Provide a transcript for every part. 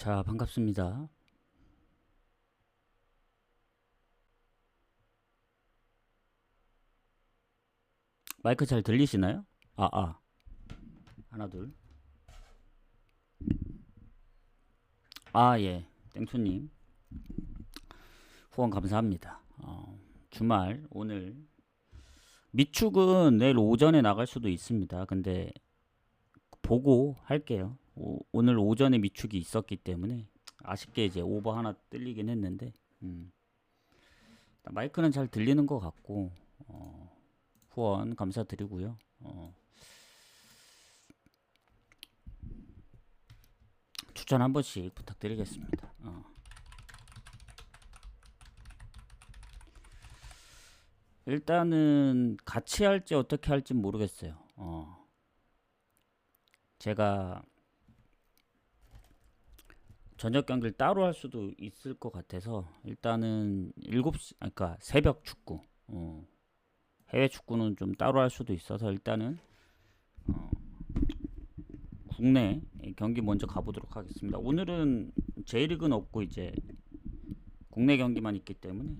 자, 반갑습니다. 마이크 잘 들리시나요? 하나, 둘. 예. 땡초님. 후원 감사합니다. 주말, 오늘. 미축은 내일 오전에 나갈 수도 있습니다. 근데, 보고 할게요. 오늘 오전에 미축이 있었기 때문에, 아쉽게 이제 오버 하나 뜰리긴 했는데, 마이크는 잘 들리는 것 같고, 후원 감사드리고요. 추천 한 번씩 부탁드리겠습니다. 일단은 같이 할지 어떻게 할지 모르겠어요. 제가 저녁 경기를 따로 할 수도 있을 것 같아서 일단은 7시, 그러니까 새벽 축구, 해외 축구는 좀 따로 할 수도 있어서 일단은 국내 경기 먼저 가보도록 하겠습니다. 오늘은 J리그는 없고 이제 국내 경기만 있기 때문에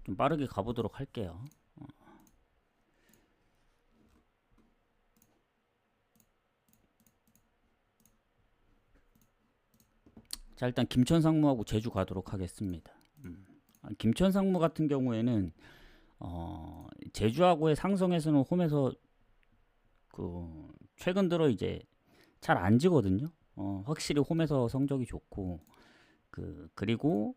좀 빠르게 가보도록 할게요. 자, 일단 김천상무하고 제주 가도록 하겠습니다. 김천상무 같은 경우에는 제주하고의 상성에서는 홈에서 최근 들어 이제 잘 안 지거든요. 확실히 홈에서 성적이 좋고 그리고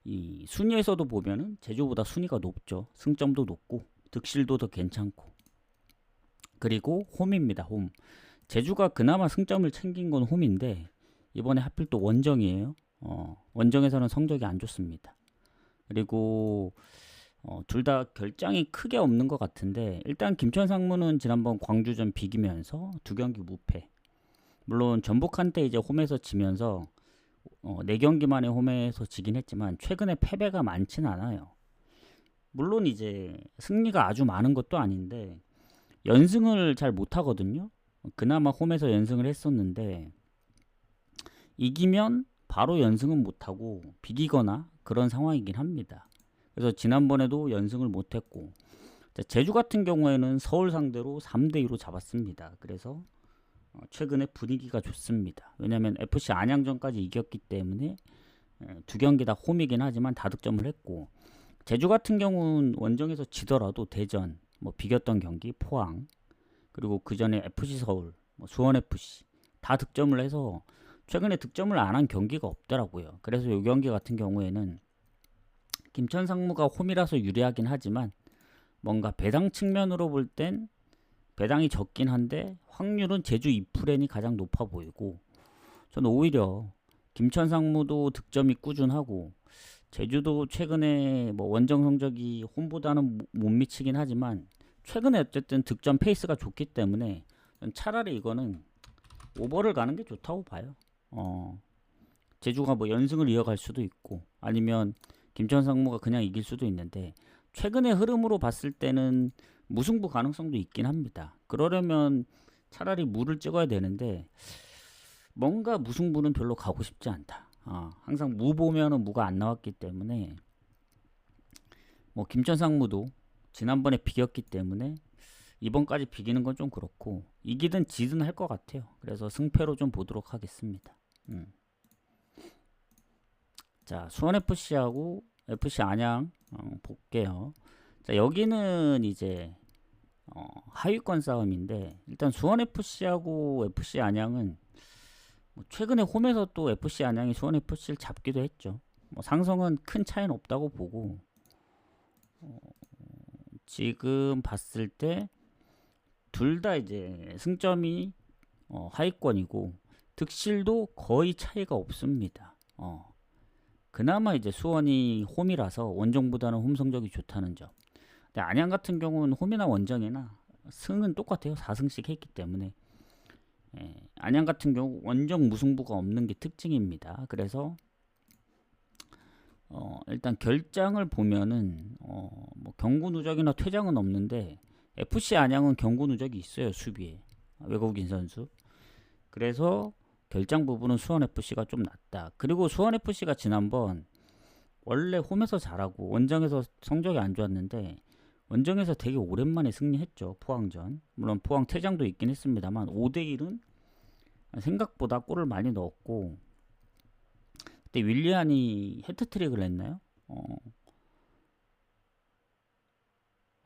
이 순위에서도 보면은 제주보다 순위가 높죠. 승점도 높고 득실도 더 괜찮고 그리고 홈입니다. 홈. 제주가 그나마 승점을 챙긴 건 홈인데 이번에 하필 또 원정이에요. 원정에서는 성적이 안 좋습니다. 그리고 둘 다 결장이 크게 없는 것 같은데 일단 김천상무는 지난번 광주전 비기면서 두 경기 무패. 물론 전북한테 이제 홈에서 지면서 4경기 만에 홈에서 지긴 했지만 최근에 패배가 많진 않아요. 물론 이제 승리가 아주 많은 것도 아닌데 연승을 잘 못하거든요. 그나마 홈에서 연승을 했었는데 이기면 바로 연승은 못하고 비기거나 그런 상황이긴 합니다. 그래서 지난번에도 연승을 못했고 제주 같은 경우에는 서울 상대로 3대2로 잡았습니다. 그래서 최근에 분위기가 좋습니다. 왜냐하면 FC 안양전까지 이겼기 때문에 두 경기 다 홈이긴 하지만 다득점을 했고 제주 같은 경우는 원정에서 지더라도 대전, 비겼던 경기 포항 그리고 그 전에 FC 서울, 수원 FC 다 득점을 해서 최근에 득점을 안 한 경기가 없더라고요. 그래서 이 경기 같은 경우에는 김천 상무가 홈이라서 유리하긴 하지만 뭔가 배당 측면으로 볼 땐 배당이 적긴 한데 확률은 제주 2프렌이 가장 높아 보이고 저는 오히려 김천 상무도 득점이 꾸준하고 제주도 최근에 원정 성적이 홈보다는 못 미치긴 하지만 최근에 어쨌든 득점 페이스가 좋기 때문에 차라리 이거는 오버를 가는 게 좋다고 봐요. 제주가 연승을 이어갈 수도 있고 아니면 김천상무가 그냥 이길 수도 있는데 최근의 흐름으로 봤을 때는 무승부 가능성도 있긴 합니다. 그러려면 차라리 무를 찍어야 되는데 뭔가 무승부는 별로 가고 싶지 않다. 항상 무 보면은 무가 안 나왔기 때문에 김천상무도 지난번에 비겼기 때문에 이번까지 비기는 건 좀 그렇고 이기든 지든 할 것 같아요. 그래서 승패로 좀 보도록 하겠습니다. 자, 수원FC하고 FC 안양 볼게요. 자, 여기는 이제 하위권 싸움인데 일단 수원FC하고 FC 안양은 최근에 홈에서 또 FC 안양이 수원FC를 잡기도 했죠. 상성은 큰 차이는 없다고 보고 지금 봤을 때 둘 다 이제 승점이 하위권이고 득실도 거의 차이가 없습니다. 그나마 이제 수원이 홈이라서 원정보다는 홈 성적이 좋다는 점. 근데 안양 같은 경우는 홈이나 원정이나 승은 똑같아요. 4승씩 했기 때문에. 안양 같은 경우 원정 무승부가 없는 게 특징입니다. 그래서 일단 결장을 보면은 경고 누적이나 퇴장은 없는데 FC 안양은 경고 누적이 있어요. 수비에. 외국인 선수. 그래서 결장 부분은 수원FC가 좀 낫다. 그리고 수원FC가 지난번 원래 홈에서 잘하고 원정에서 성적이 안 좋았는데 원정에서 되게 오랜만에 승리했죠. 포항전. 물론 포항 퇴장도 있긴 했습니다만 5대1은 생각보다 골을 많이 넣었고 그때 윌리안이 해트트릭을 했나요?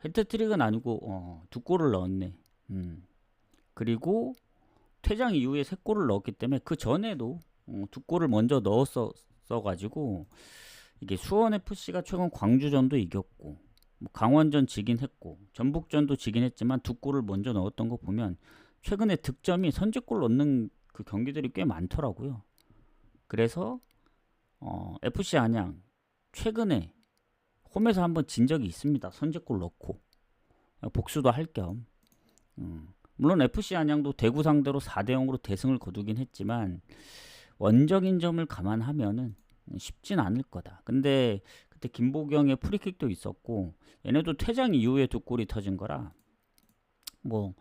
해트트릭은 아니고 두 골을 넣었네. 그리고 퇴장 이후에 세 골을 넣었기 때문에 그 전에도 두 골을 먼저 넣었어가지고 이게 수원FC가 최근 광주전도 이겼고 뭐 강원전 지긴 했고 전북전도 지긴 했지만 두 골을 먼저 넣었던 거 보면 최근에 득점이 선제골 넣는 그 경기들이 꽤 많더라고요. 그래서 FC 안양 최근에 홈에서 한번 진 적이 있습니다. 선제골 넣고 복수도 할 겸. 물론 FC 안양도 대구 상대로 4대0으로 대승을 거두긴 했지만 원정인 점을 감안하면은 쉽진 않을 거다. 근데 그때 김보경의 프리킥도 있었고 얘네도 퇴장 이후에 두 골이 터진 거라 뭐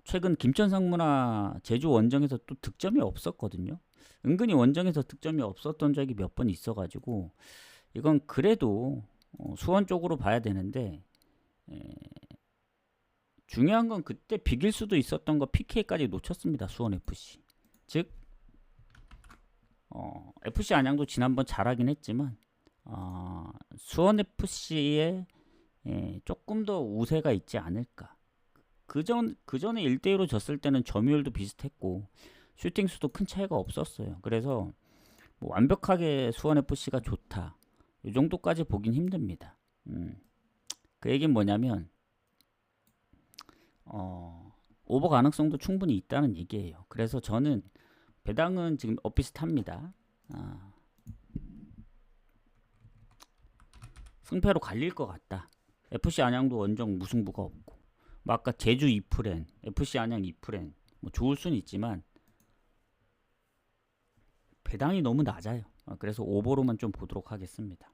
최근 김천상무나 제주 원정에서 또 득점이 없었거든요. 은근히 원정에서 득점이 없었던 적이 몇 번 있어가지고 이건 그래도 수원 쪽으로 봐야 되는데 중요한 건 그때 비길 수도 있었던 거 PK까지 놓쳤습니다. 수원FC. 즉 FC 안양도 지난번 잘하긴 했지만 수원FC에 조금 더 우세가 있지 않을까. 그전에 1대1로 졌을 때는 점유율도 비슷했고 슈팅 수도 큰 차이가 없었어요. 그래서 뭐 완벽하게 수원FC가 좋다. 이 정도까지 보긴 힘듭니다. 그 얘기는 뭐냐면 오버 가능성도 충분히 있다는 얘기예요. 그래서 저는 배당은 지금 엇비슷합니다. 승패로 갈릴 것 같다. FC 안양도 원정 무승부가 없고 뭐 아까 제주 2프렌, FC 안양 2프렌 뭐 좋을 수는 있지만 배당이 너무 낮아요. 그래서 오버로만 좀 보도록 하겠습니다.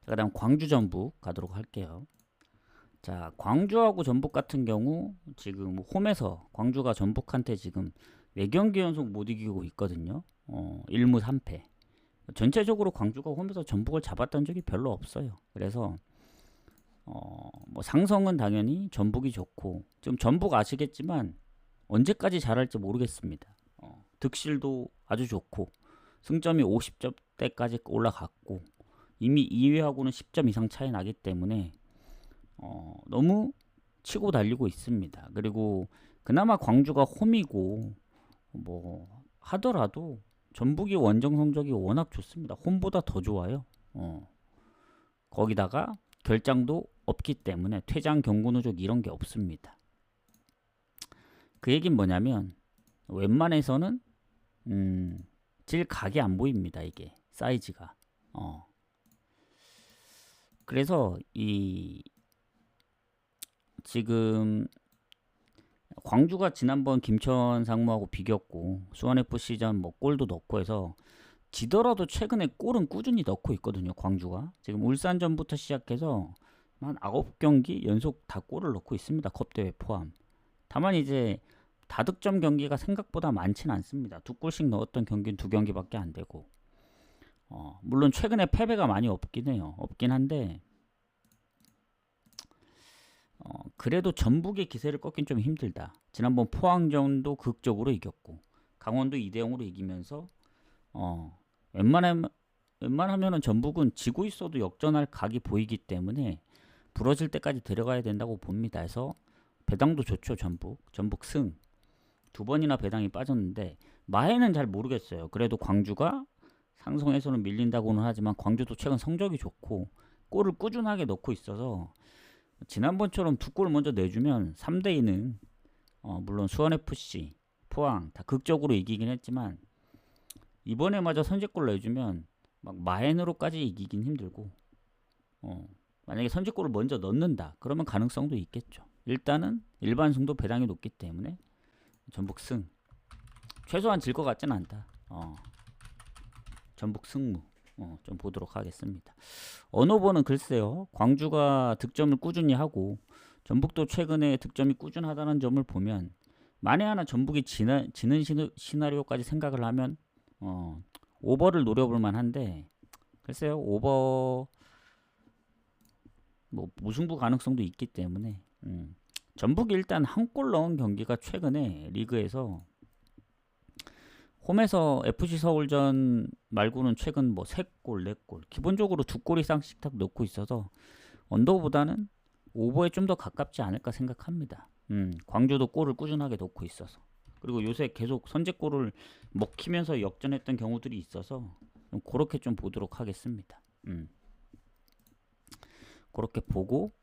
자, 그다음 광주 전북 가도록 할게요. 자, 광주하고 전북 같은 경우 지금 홈에서 광주가 전북한테 지금 4경기 연속 못 이기고 있거든요. 1무 3패. 전체적으로 광주가 홈에서 전북을 잡았던 적이 별로 없어요. 그래서 뭐 상성은 당연히 전북이 좋고 지금 전북 아시겠지만 언제까지 잘할지 모르겠습니다. 득실도 아주 좋고 승점이 50점대까지 올라갔고 이미 2위하고는 10점 이상 차이 나기 때문에 너무 치고 달리고 있습니다. 그리고 그나마 광주가 홈이고 뭐 하더라도 전북이 원정 성적이 워낙 좋습니다. 홈보다 더 좋아요. 거기다가 결장도 없기 때문에 퇴장 경고 누적 이런 게 없습니다. 그 얘긴 뭐냐면 웬만해서는 질 각이 안 보입니다. 이게 사이즈가. 그래서 이 지금 광주가 지난번 김천 상무하고 비겼고 수원FC전 뭐 골도 넣고 해서 지더라도 최근에 골은 꾸준히 넣고 있거든요. 광주가 지금 울산전부터 시작해서 한 9경기 연속 다 골을 넣고 있습니다. 컵대회 포함. 다만 이제 다득점 경기가 생각보다 많지는 않습니다. 2골씩 넣었던 경기는 2경기밖에 안 되고 물론 최근에 패배가 많이 없긴 해요. 없긴 한데 그래도 전북의 기세를 꺾긴 좀 힘들다. 지난번 포항전도 극적으로 이겼고 강원도 2대0으로 이기면서 웬만하면은 전북은 지고 있어도 역전할 각이 보이기 때문에 부러질 때까지 데려가야 된다고 봅니다. 해서 배당도 좋죠. 전북 승. 2번이나 배당이 빠졌는데 마해는 잘 모르겠어요. 그래도 광주가 상성에서는 밀린다고는 하지만 광주도 최근 성적이 좋고 골을 꾸준하게 넣고 있어서 지난번처럼 2골 먼저 내주면 3대2는 물론 수원FC, 포항 다 극적으로 이기긴 했지만 이번에 마저 선제골 내주면 막 마헨으로까지 이기긴 힘들고 만약에 선제골을 먼저 넣는다 그러면 가능성도 있겠죠. 일단은 일반 승도 배당이 높기 때문에 전북 승. 최소한 질 것 같지는 않다. 전북 승무. 좀 보도록 하겠습니다. 언어버는 글쎄요. 광주가 득점을 꾸준히 하고 전북도 최근에 득점이 꾸준하다는 점을 보면 만에 하나 전북이 지는 시나리오까지 생각을 하면 오버를 노려볼 만한데 글쎄요 오버 뭐 무승부 가능성도 있기 때문에 전북이 일단 한 골 넣은 경기가 최근에 리그에서 홈에서 FC 서울전 말고는 최근 뭐 3골, 4골 기본적으로 2골 이상씩 딱 넣고 있어서 언더보다는 오버에 좀 더 가깝지 않을까 생각합니다. 광주도 골을 꾸준하게 넣고 있어서 그리고 요새 계속 선제골을 먹히면서 역전했던 경우들이 있어서 그렇게 좀 보도록 하겠습니다. 그렇게 보고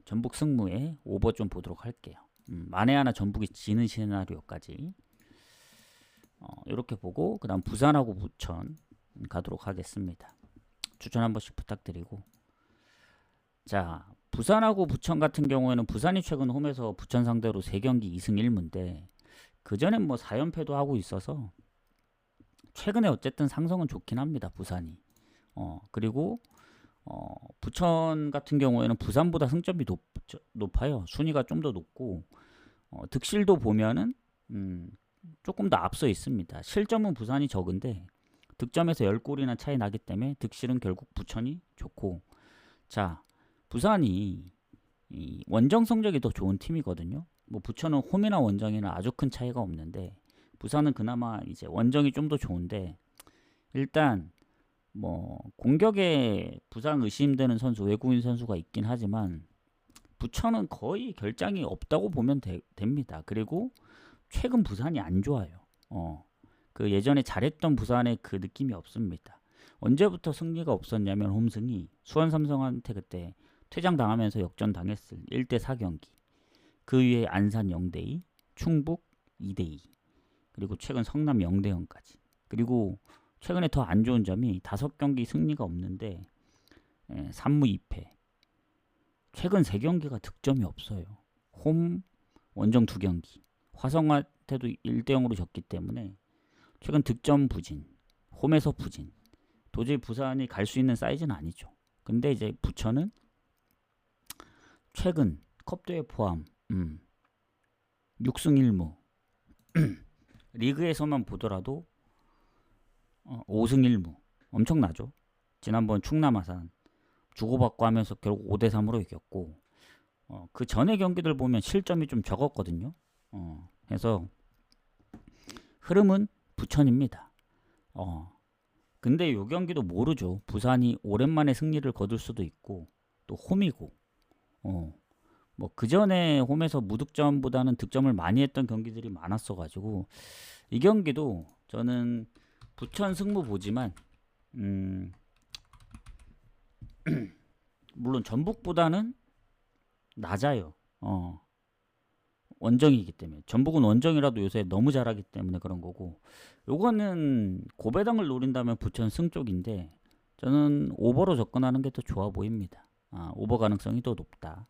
전북 승무에 오버 좀 보도록 할게요. 만에 하나 전북이 지는 시나리오까지 이렇게 보고 그 다음 부산하고 부천 가도록 하겠습니다. 추천 한 번씩 부탁드리고 자 부산하고 부천 같은 경우에는 부산이 최근 홈에서 부천 상대로 3경기 2승 1무인데 그전엔 뭐 4연패도 하고 있어서 최근에 어쨌든 상성은 좋긴 합니다. 부산이 그리고 부천 같은 경우에는 부산보다 승점이 높아요. 순위가 좀 더 높고 득실도 보면은 조금 더 앞서 있습니다. 실점은 부산이 적은데 득점에서 10골이나 차이 나기 때문에 득실은 결국 부천이 좋고 자 부산이 이 원정 성적이 더 좋은 팀이거든요. 뭐 부천은 홈이나 원정이나 아주 큰 차이가 없는데 부산은 그나마 이제 원정이 좀 더 좋은데 일단 뭐 공격에 부상 의심되는 선수 외국인 선수가 있긴 하지만 부천은 거의 결장이 없다고 보면 됩니다. 그리고 최근 부산이 안 좋아요. 그 예전에 잘했던 부산의 그 느낌이 없습니다. 언제부터 승리가 없었냐면 홈승이 수원 삼성한테 그때 퇴장 당하면서 역전 당했을 1대4 경기. 그 위에 안산 0대2, 충북 2대2, 그리고 최근 성남 0대0까지. 그리고 최근에 더 안 좋은 점이 5경기 승리가 없는데 3무 2패. 최근 3경기가 득점이 없어요. 홈 원정 2경기. 화성한테도 1대0으로 졌기 때문에 최근 득점 부진, 홈에서 부진. 도저히 부산이 갈 수 있는 사이즈는 아니죠. 근데 이제 부천은 최근 컵대회 포함 6승 1무 리그에서만 보더라도 5승 1무 엄청나죠. 지난번 충남 아산 주고받고 하면서 결국 5대3으로 이겼고 그 전의 경기들 보면 실점이 좀 적었거든요. 그래서 흐름은 부천입니다. 근데 요 경기도 모르죠. 부산이 오랜만에 승리를 거둘 수도 있고 또 홈이고 뭐 그전에 홈에서 무득점보다는 득점을 많이 했던 경기들이 많았어가지고 이 경기도 저는 부천 승무 보지만 물론 전북보다는 낮아요. 원정이기 때문에 전북은 원정이라도 요새 너무 잘하기 때문에 그런 거고 요거는 고배당을 노린다면 부천 승 쪽인데 저는 오버로 접근하는 게 더 좋아 보입니다. 오버 가능성이 더 높다.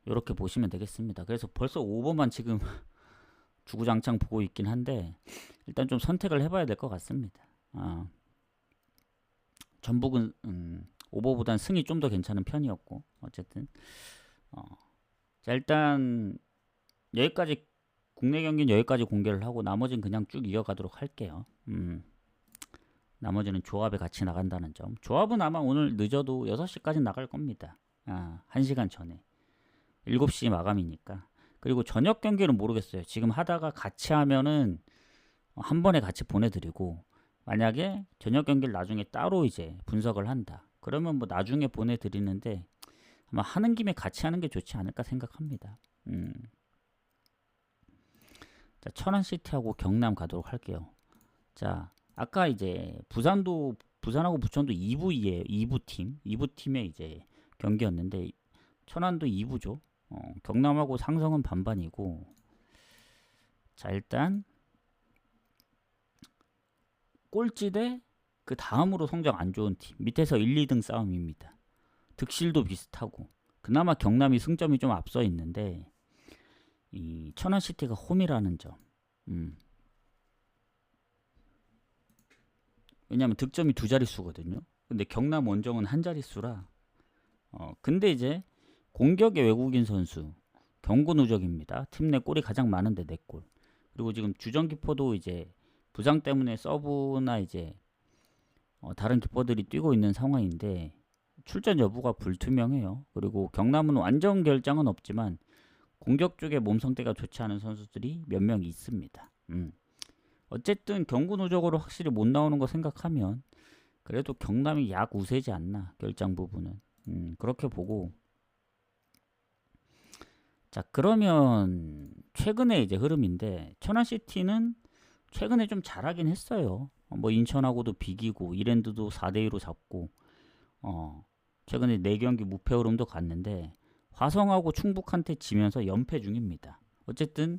이렇게 보시면 되겠습니다. 그래서 벌써 오버만 지금 주구장창 보고 있긴 한데 일단 좀 선택을 해봐야 될 것 같습니다. 전북은 오버보단 승이 좀 더 괜찮은 편이었고 어쨌든 자 일단 여기까지 국내 경기는 여기까지 공개를 하고 나머지는 그냥 쭉 이어가도록 할게요. 나머지는 조합에 같이 나간다는 점. 조합은 아마 오늘 늦어도 6시까지 나갈 겁니다. 1시간 전에 7시 마감이니까. 그리고 저녁 경기는 모르겠어요. 지금 하다가 같이 하면은 한 번에 같이 보내드리고 만약에 저녁 경기를 나중에 따로 이제 분석을 한다. 그러면 뭐 나중에 보내드리는데 아마 하는 김에 같이 하는 게 좋지 않을까 생각합니다. 자, 천안시티하고 경남 가도록 할게요. 자, 아까 이제 부산하고 부천도 2부이에요. 2부 팀의 이제 경기였는데 천안도 2부죠. 경남하고 상성은 반반이고 자 일단 꼴찌 대 그 다음으로 성적 안 좋은 팀 밑에서 1, 2등 싸움입니다. 득실도 비슷하고 그나마 경남이 승점이 좀 앞서 있는데 이 천안시티가 홈이라는 점 왜냐하면 득점이 2자릿수거든요. 근데 경남 원정은 한 자릿수라 근데 이제 공격의 외국인 선수 경고 누적입니다. 팀 내 골이 가장 많은데 4골. 그리고 지금 주전 키퍼도 이제 부상 때문에 서브나 이제 다른 키퍼들이 뛰고 있는 상황인데 출전 여부가 불투명해요. 그리고 경남은 완전 결장은 없지만 공격 쪽에 몸 상태가 좋지 않은 선수들이 몇 명 있습니다. 어쨌든 경고 누적으로 확실히 못 나오는 거 생각하면 그래도 경남이 약 우세지 않나, 결장 부분은. 그렇게 보고, 자 그러면 최근에 이제 흐름인데 천안시티는 최근에 좀 잘하긴 했어요. 뭐 인천하고도 비기고 이랜드도 4대2로 잡고 최근에 4경기 무패 흐름도 갔는데 화성하고 충북한테 지면서 연패 중입니다. 어쨌든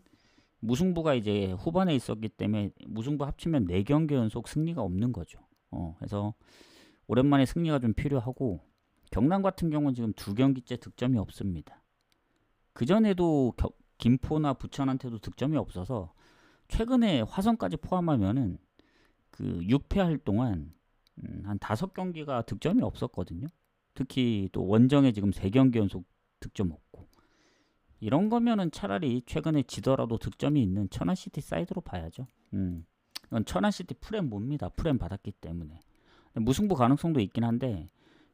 무승부가 이제 후반에 있었기 때문에 무승부 합치면 4경기 연속 승리가 없는 거죠. 그래서 오랜만에 승리가 좀 필요하고, 경남 같은 경우는 지금 2경기째 득점이 없습니다. 그전에도 김포나 부천한테도 득점이 없어서 최근에 화성까지 포함하면은 그 6패할 동안 한 5경기가 득점이 없었거든요. 특히 또 원정에 지금 3경기 연속 득점 없고, 이런 거면은 차라리 최근에 지더라도 득점이 있는 천안시티 사이드로 봐야죠. 이건 천안시티 프렘 봅니다. 프렘 받았기 때문에 무승부 가능성도 있긴 한데,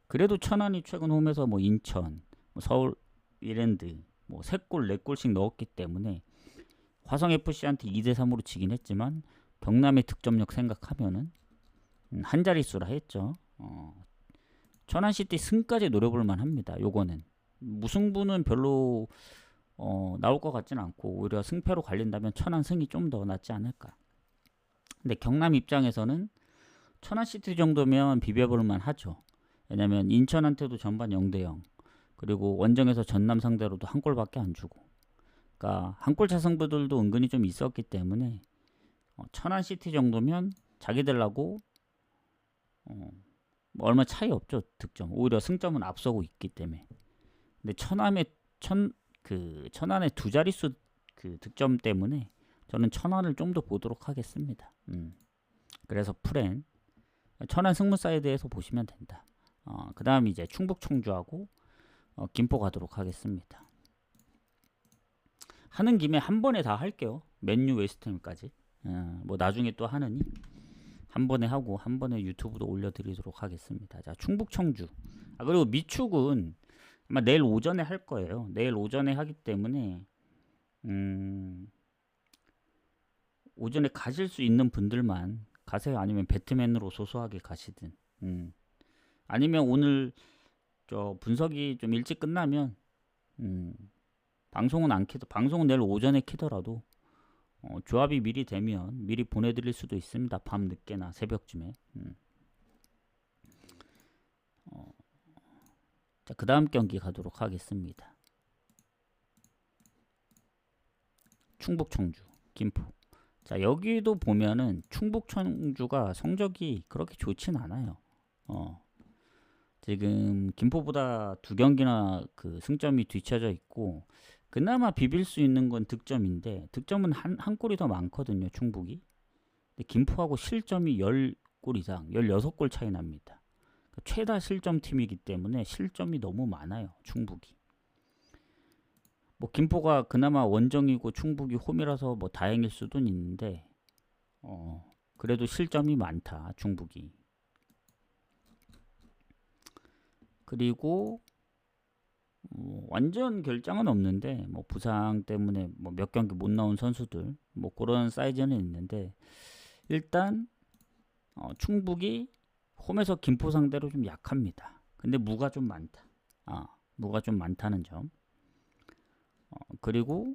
그래도 천안이 최근 홈에서 뭐 인천, 뭐 서울 이랜드 뭐 3골 4골씩 넣었기 때문에 화성FC한테 2대3으로 지긴 했지만 경남의 득점력 생각하면은 한 자릿수라 했죠. 천안시티 승까지 노려볼 만합니다. 요거는 무승부는 별로 나올 것 같지는 않고 오히려 승패로 갈린다면 천안 승이 좀 더 낫지 않을까. 근데 경남 입장에서는 천안시티 정도면 비벼볼만 하죠. 왜냐면 인천한테도 전반 0대0, 그리고 원정에서 전남 상대로도 한 골밖에 안 주고, 그러니까 한 골 차 승부들도 은근히 좀 있었기 때문에 천안시티 정도면 자기들하고 뭐 얼마 차이 없죠. 득점 오히려 승점은 앞서고 있기 때문에. 근데 천안의 2자릿수 그 득점 때문에 저는 천안을 좀 더 보도록 하겠습니다. 그래서 프렌 천안 승무 사이드에서 보시면 된다. 그 다음 이제 충북 청주하고 김포 가도록 하겠습니다. 하는 김에 한 번에 다 할게요. 맨유 웨스트햄까지. 뭐 나중에 또 하느니 한 번에 하고 한 번에 유튜브도 올려드리도록 하겠습니다. 자, 충북 청주. 그리고 미축은 아마 내일 오전에 할 거예요. 내일 오전에 하기 때문에 오전에 가실 수 있는 분들만 가세요. 아니면 배트맨으로 소소하게 가시든. 아니면 오늘 저 분석이 좀 일찍 끝나면 방송은 내일 오전에 키더라도 조합이 미리 되면 미리 보내드릴 수도 있습니다. 밤 늦게나 새벽쯤에. 자, 그 다음 경기 가도록 하겠습니다. 충북 청주 김포. 자, 여기도 보면은 충북 청주가 성적이 그렇게 좋진 않아요. 지금 김포보다 2경기나 그 승점이 뒤쳐져 있고, 그나마 비빌 수 있는 건 득점인데 득점은 한 골이 더 많거든요, 충북이. 근데 김포하고 실점이 10골 이상, 16골 차이 납니다. 그러니까 최다 실점 팀이기 때문에 실점이 너무 많아요, 충북이. 뭐 김포가 그나마 원정이고 충북이 홈이라서 뭐 다행일 수도 있는데 그래도 실점이 많다, 충북이. 그리고 완전 결장은 없는데 뭐 부상 때문에 뭐 몇 경기 못 나온 선수들 뭐 그런 사이즈는 있는데, 일단 충북이 홈에서 김포 상대로 좀 약합니다. 근데 무가 좀 많다. 무가 좀 많다는 점. 그리고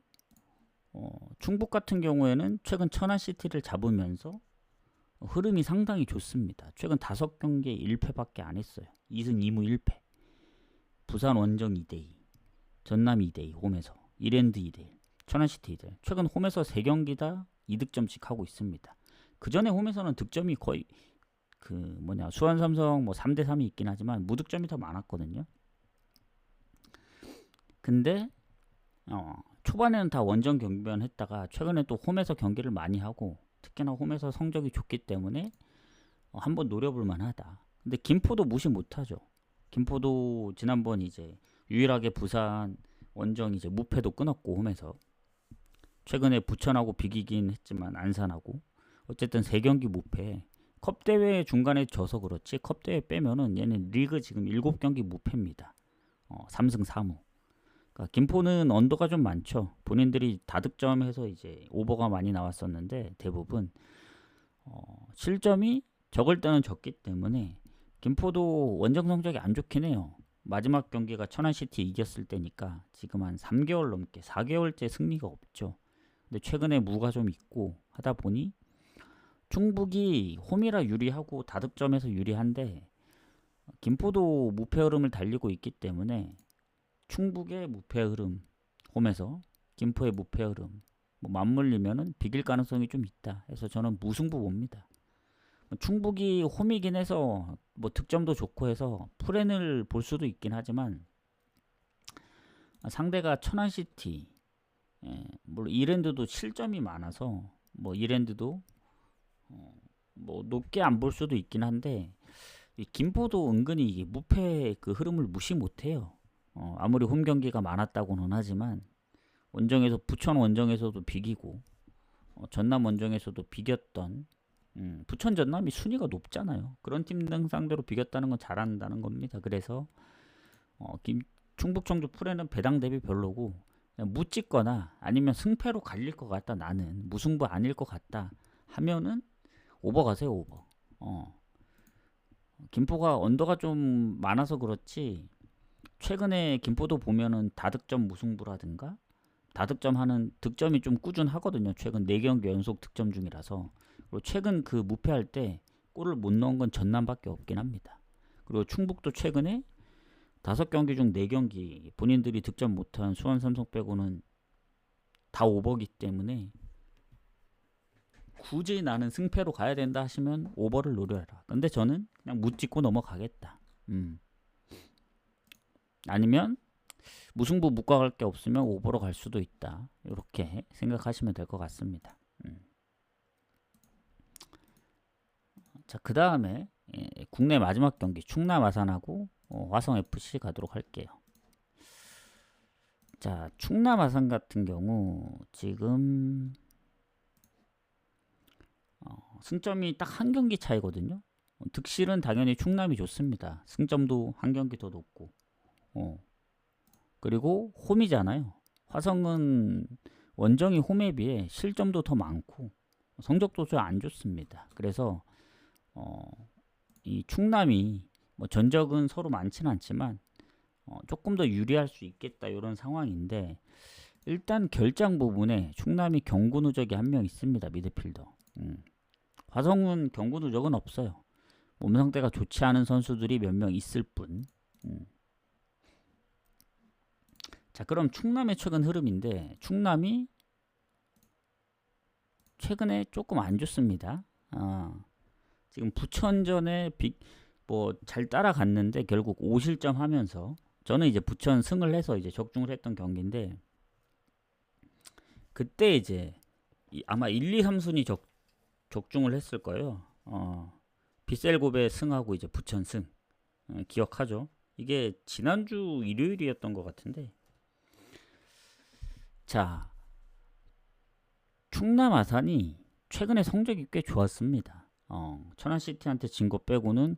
충북 같은 경우에는 최근 천안시티를 잡으면서 흐름이 상당히 좋습니다. 최근 5경기에 1패밖에 안 했어요. 2승 2무 1패. 부산 원정 2대2, 전남 2대2 홈에서, 이랜드 2대1, 천안시티 2대1. 최근 홈에서 3경기 다 2득점씩 하고 있습니다. 그 전에 홈에서는 득점이 거의 수원 삼성 뭐 3대3이 있긴 하지만 무득점이 더 많았거든요. 근데 초반에는 다 원정 경기만 했다가 최근에 또 홈에서 경기를 많이 하고, 특히나 홈에서 성적이 좋기 때문에 한번 노려볼 만하다. 근데 김포도 무시 못하죠. 김포도 지난번 이제 유일하게 부산 원정 이제 무패도 끊었고 홈에서 최근에 부천하고 비기긴 했지만 안산하고 어쨌든 3경기 무패. 컵 대회 중간에 져서 그렇지 컵 대회 빼면은 얘는 리그 지금 7경기 무패입니다. 3승 4무. 그러니까 김포는 언더가 좀 많죠. 본인들이 다득점해서 이제 오버가 많이 나왔었는데 대부분 실점이 적을 때는 적기 때문에 김포도 원정 성적이 안 좋긴 해요. 마지막 경기가 천안시티 이겼을 때니까 지금 한 3개월 넘게 4개월째 승리가 없죠. 근데 최근에 무가 좀 있고 하다 보니 충북이 홈이라 유리하고 다득점에서 유리한데 김포도 무패 흐름을 달리고 있기 때문에 충북의 무패 흐름 홈에서 김포의 무패 흐름 뭐 맞물리면은 비길 가능성이 좀 있다 해서 저는 무승부 봅니다. 충북이 홈이긴 해서 뭐 득점도 좋고 해서 프렌을 볼 수도 있긴 하지만 상대가 천안시티 물론 이랜드도 실점이 많아서 뭐 이랜드도 뭐 높게 안 볼 수도 있긴 한데 이 김포도 은근히 이게 무패 그 흐름을 무시 못해요. 아무리 홈 경기가 많았다고는 하지만 원정에서 부천 원정에서도 비기고 전남 원정에서도 비겼던 부천 전남이 순위가 높잖아요. 그런 팀 등 상대로 비겼다는 건 잘한다는 겁니다. 그래서 충북 청주 프레는 배당 대비 별로고 그냥 묻찍거나 아니면 승패로 갈릴 것 같다 나는 무승부 아닐 것 같다 하면은 오버 가세요 오버. 김포가 언더가 좀 많아서 그렇지 최근에 김포도 보면은 다득점 무승부라든가 다득점하는 득점이 좀 꾸준하거든요. 최근 4경기 연속 득점 중이라서. 그리고 최근 그 무패할 때 골을 못 넣은 건 전남밖에 없긴 합니다. 그리고 충북도 최근에 5경기 중 4경기 본인들이 득점 못한 수원 삼성 빼고는 다 오버기 때문에 굳이 나는 승패로 가야 된다 하시면 오버를 노려라. 근데 저는 그냥 묻찍고 넘어가겠다. 아니면 무승부 묵과갈 게 없으면 오버로 갈 수도 있다. 이렇게 생각하시면 될 것 같습니다. 자, 그 다음에 국내 마지막 경기 충남 아산하고 화성 FC 가도록 할게요. 자, 충남 아산 같은 경우 지금 승점이 딱 한 경기 차이거든요. 득실은 당연히 충남이 좋습니다. 승점도 한 경기 더 높고 그리고 홈이잖아요. 화성은 원정이 홈에 비해 실점도 더 많고 성적도 좀 안 좋습니다. 그래서 이 충남이 뭐 전적은 서로 많지는 않지만 조금 더 유리할 수 있겠다 이런 상황인데 일단 결장 부분에 충남이 경고 누적이 한 명 있습니다. 미드필더. 화성은 경고 누적은 없어요. 몸 상태가 좋지 않은 선수들이 몇 명 있을 뿐. 자, 그럼 충남의 최근 흐름인데 충남이 최근에 조금 안 좋습니다. 지금 부천전에 뭐 잘 따라갔는데 결국 5실점 하면서 저는 이제 부천 승을 해서 이제 적중을 했던 경기인데 그때 이제 아마 1, 2, 3순위 적중을 했을 거예요. 비셀고베 승하고 이제 부천 승 기억하죠? 이게 지난주 일요일이었던 것 같은데 자 충남 아산이 최근에 성적이 꽤 좋았습니다. 천안시티한테 진 거 빼고는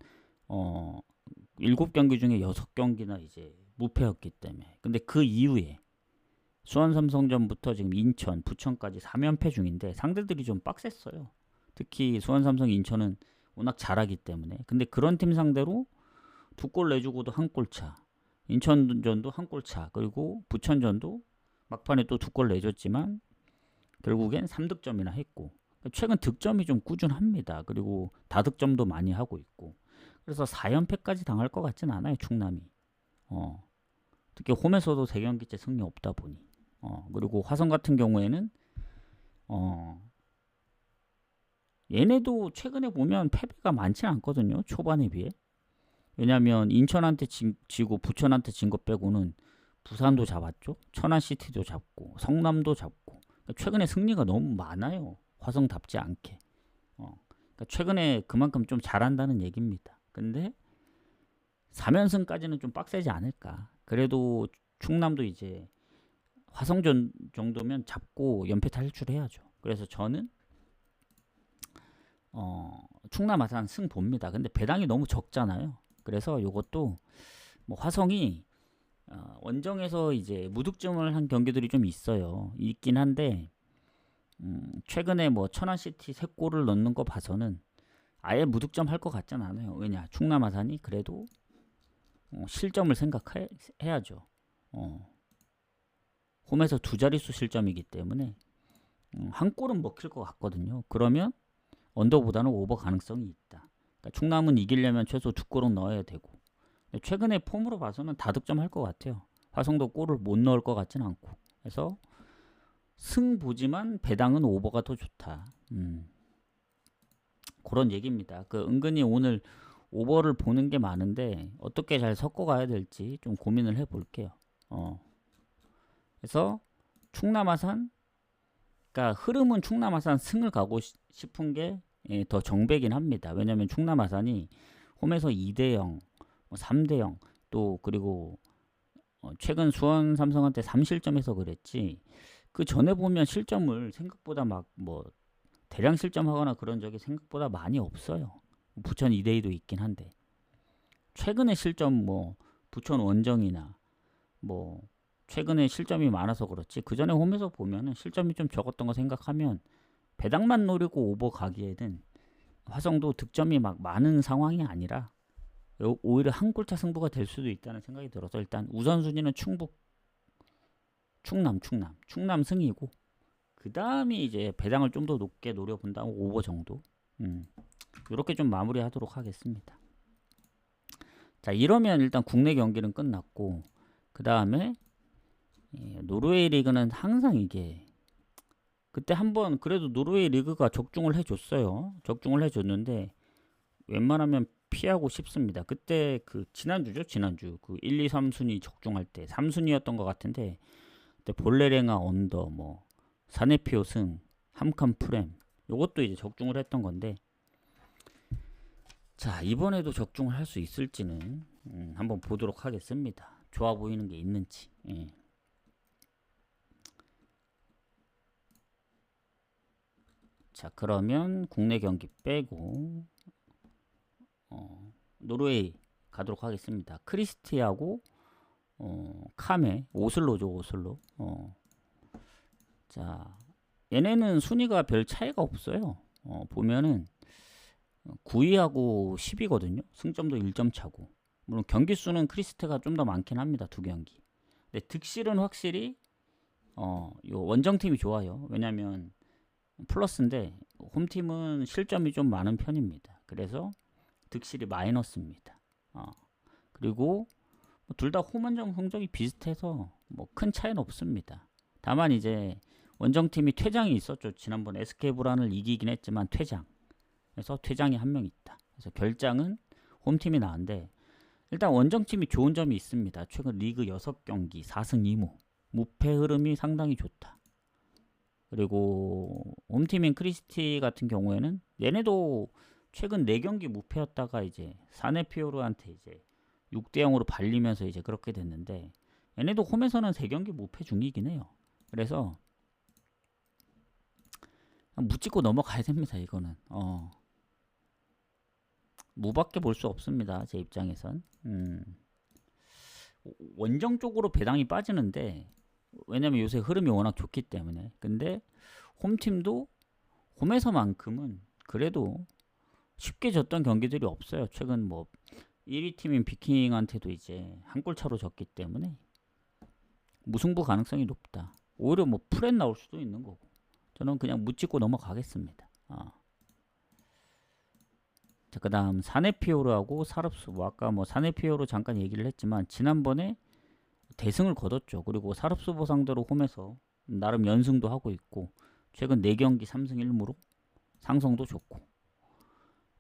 7경기 중에 6경기나 이제 무패였기 때문에 근데 그 이후에 수원 삼성전부터 지금 인천, 부천까지 3연패 중인데 상대들이 좀 빡셌어요. 특히 수원 삼성 인천은 워낙 잘하기 때문에 근데 그런 팀 상대로 2골 내주고도 1골 차 인천전도 1골 차 그리고 부천전도 막판에 또 2골 내줬지만 결국엔 3득점이나 했고 최근 득점이 좀 꾸준합니다. 그리고 다득점도 많이 하고 있고 그래서 4연패까지 당할 것 같진 않아요. 충남이. 특히 홈에서도 3경기째 승리 없다 보니 그리고 화성 같은 경우에는 얘네도 최근에 보면 패배가 많지 않거든요. 초반에 비해. 왜냐하면 인천한테 지고 부천한테 진 것 빼고는 부산도 잡았죠. 천안시티도 잡고 성남도 잡고 최근에 승리가 너무 많아요. 화성답지 않게. 그러니까 최근에 그만큼 좀 잘한다는 얘기입니다. 근데 4연승까지는 좀 빡세지 않을까. 그래도 충남도 이제 화성전 정도면 잡고 연패 탈출해야죠. 그래서 저는 충남 아산 승 봅니다. 근데 배당이 너무 적잖아요. 그래서 요것도 뭐 화성이 원정에서 이제 무득점을 한 경기들이 좀 있긴 한데 최근에 뭐 천안시티 3골을 넣는 거 봐서는 아예 무득점 할 것 같진 않아요. 왜냐, 충남 아산이 그래도 실점을 생각해야죠. 홈에서 2자릿수 실점이기 때문에 한 골은 먹힐 것 같거든요. 그러면 언더보다는 오버 가능성이 있다. 그러니까 충남은 이기려면 최소 2골은 넣어야 되고, 최근에 폼으로 봐서는 다득점 할 것 같아요. 화성도 골을 못 넣을 것 같진 않고. 그래서 승 보지만 배당은 오버가 더 좋다. 그런 얘기입니다. 은근히 오늘 오버를 보는 게 많은데 어떻게 잘 섞어가야 될지 좀 고민을 해볼게요. 그래서 충남 아산, 그러니까 흐름은 충남 아산 승을 가고 싶은 게 더 정배긴 합니다. 왜냐면 충남 아산이 홈에서 2대0, 3대0 또 그리고 최근 수원 삼성한테 3실점해서 그랬지, 그 전에 보면 실점을 생각보다 막 뭐 대량 실점하거나 그런 적이 생각보다 많이 없어요. 부천 2대2도 있긴 한데 최근에 실점 뭐 부천 원정이나 뭐 최근에 실점이 많아서 그렇지, 그 전에 홈에서 보면은 실점이 좀 적었던 거 생각하면 배당만 노리고 오버 가기에는 화성도 득점이 막 많은 상황이 아니라 오히려 한 골차 승부가 될 수도 있다는 생각이 들어서 일단 우선순위는 충남 승이고, 그 다음에 이제 배당을 좀 더 높게 노려본다면 오버 정도. 이렇게 좀 마무리하도록 하겠습니다. 자, 이러면 일단 국내 경기는 끝났고, 그 다음에 노르웨이 리그는 항상 이게 그때 한번 그래도 노르웨이 리그가 적중을 해줬어요. 적중을 해줬는데 웬만하면 피하고 싶습니다. 그때 지난주 그 1, 2, 3순위 적중할 때 3순위였던 것 같은데, 그때 볼레랭아 언더, 뭐 사네피오 승, 함칸 프렘, 요것도 이제 적중을 했던 건데, 자, 이번에도 적중을 할 수 있을지는 한번 보도록 하겠습니다. 좋아 보이는 게 있는지. 자, 그러면 국내 경기 빼고 노르웨이 가도록 하겠습니다. 크리스티하고 카메, 오슬로. 자, 얘네는 순위가 별 차이가 없어요. 보면은 9위하고 10위거든요. 승점도 1점 차고. 물론 경기 수는 크리스트가 좀 더 많긴 합니다. 2경기. 근데 득실은 확실히 요 원정팀이 좋아요. 왜냐면 플러스인데 홈팀은 실점이 좀 많은 편입니다. 그래서 득실이 마이너스입니다. 그리고 둘 다 홈원정 성적이 비슷해서 뭐 큰 차이는 없습니다. 다만 이제 원정팀이 퇴장이 있었죠. 지난번 SK 브란을 이기긴 했지만 그래서 퇴장이 한 명 있다. 그래서 결장은 홈팀이 나은데, 일단 원정팀이 좋은 점이 있습니다. 최근 리그 6경기 4승 2무, 무패 흐름이 상당히 좋다. 그리고 홈팀인 크리스티 같은 경우에는 얘네도 최근 4경기 무패였다가 이제 사네피오르한테 이제 6대0으로 발리면서 이제 그렇게 됐는데, 얘네도 홈에서는 3경기 무패 중이긴 해요. 그래서 묻찍고 넘어가야 됩니다. 이거는 무밖에 볼 수 없습니다. 제 입장에선. 원정 쪽으로 배당이 빠지는데, 왜냐면 요새 흐름이 워낙 좋기 때문에. 근데 홈팀도 홈에서만큼은 그래도 쉽게 졌던 경기들이 없어요. 최근 뭐 1위 팀인 비킹한테도 이제 한 골 차로 졌기 때문에 무승부 가능성이 높다. 오히려 뭐 프렛 나올 수도 있는 거고. 저는 그냥 묻찍고 넘어가겠습니다. 자, 그 다음 사네피오르하고 사릅스. 아까 뭐 사네피오르 잠깐 얘기를 했지만 지난번에 대승을 거뒀죠. 그리고 사릅스보 상대로 홈에서 나름 연승도 하고 있고, 최근 4경기 3승 1무로 상성도 좋고.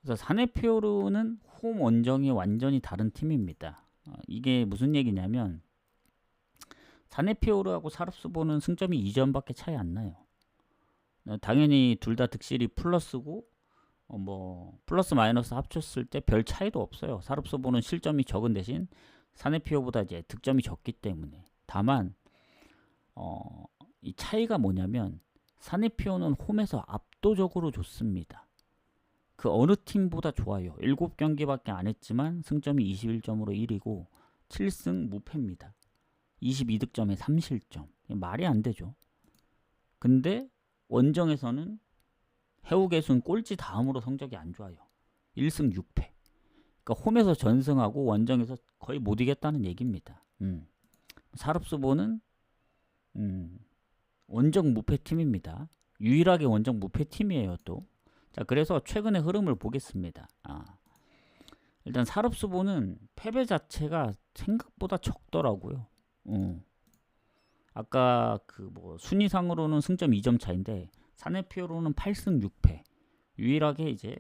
그래서 사네피오르는 홈 원정이 완전히 다른 팀입니다. 이게 무슨 얘기냐면 사네피오르하고 사릅스보는 승점이 2점밖에 차이 안 나요. 당연히 둘 다 득실이 플러스고 뭐 플러스 마이너스 합쳤을 때 별 차이도 없어요. 사릅소보는 실점이 적은 대신 사네피오보다 이제 득점이 적기 때문에. 다만 이 차이가 뭐냐면 사네피오는 홈에서 압도적으로 좋습니다. 그 어느 팀보다 좋아요. 7경기밖에 안 했지만 승점이 21점으로 1위고 7승 무패입니다. 22득점에 3실점. 말이 안 되죠. 근데 원정에서는 해우개수는 꼴찌 다음으로 성적이 안 좋아요. 1승 6패. 그러니까 홈에서 전승하고 원정에서 거의 못 이겼다는 얘기입니다. 사릅소보는 원정 무패 팀입니다. 유일하게 원정 무패 팀이에요 또. 자, 그래서 최근의 흐름을 보겠습니다. 일단 사릅소보는 패배 자체가 생각보다 적더라고요. 아까 그 뭐 순위상으로는 승점 2점 차인데 사네피오로는 8승 6패. 유일하게 이제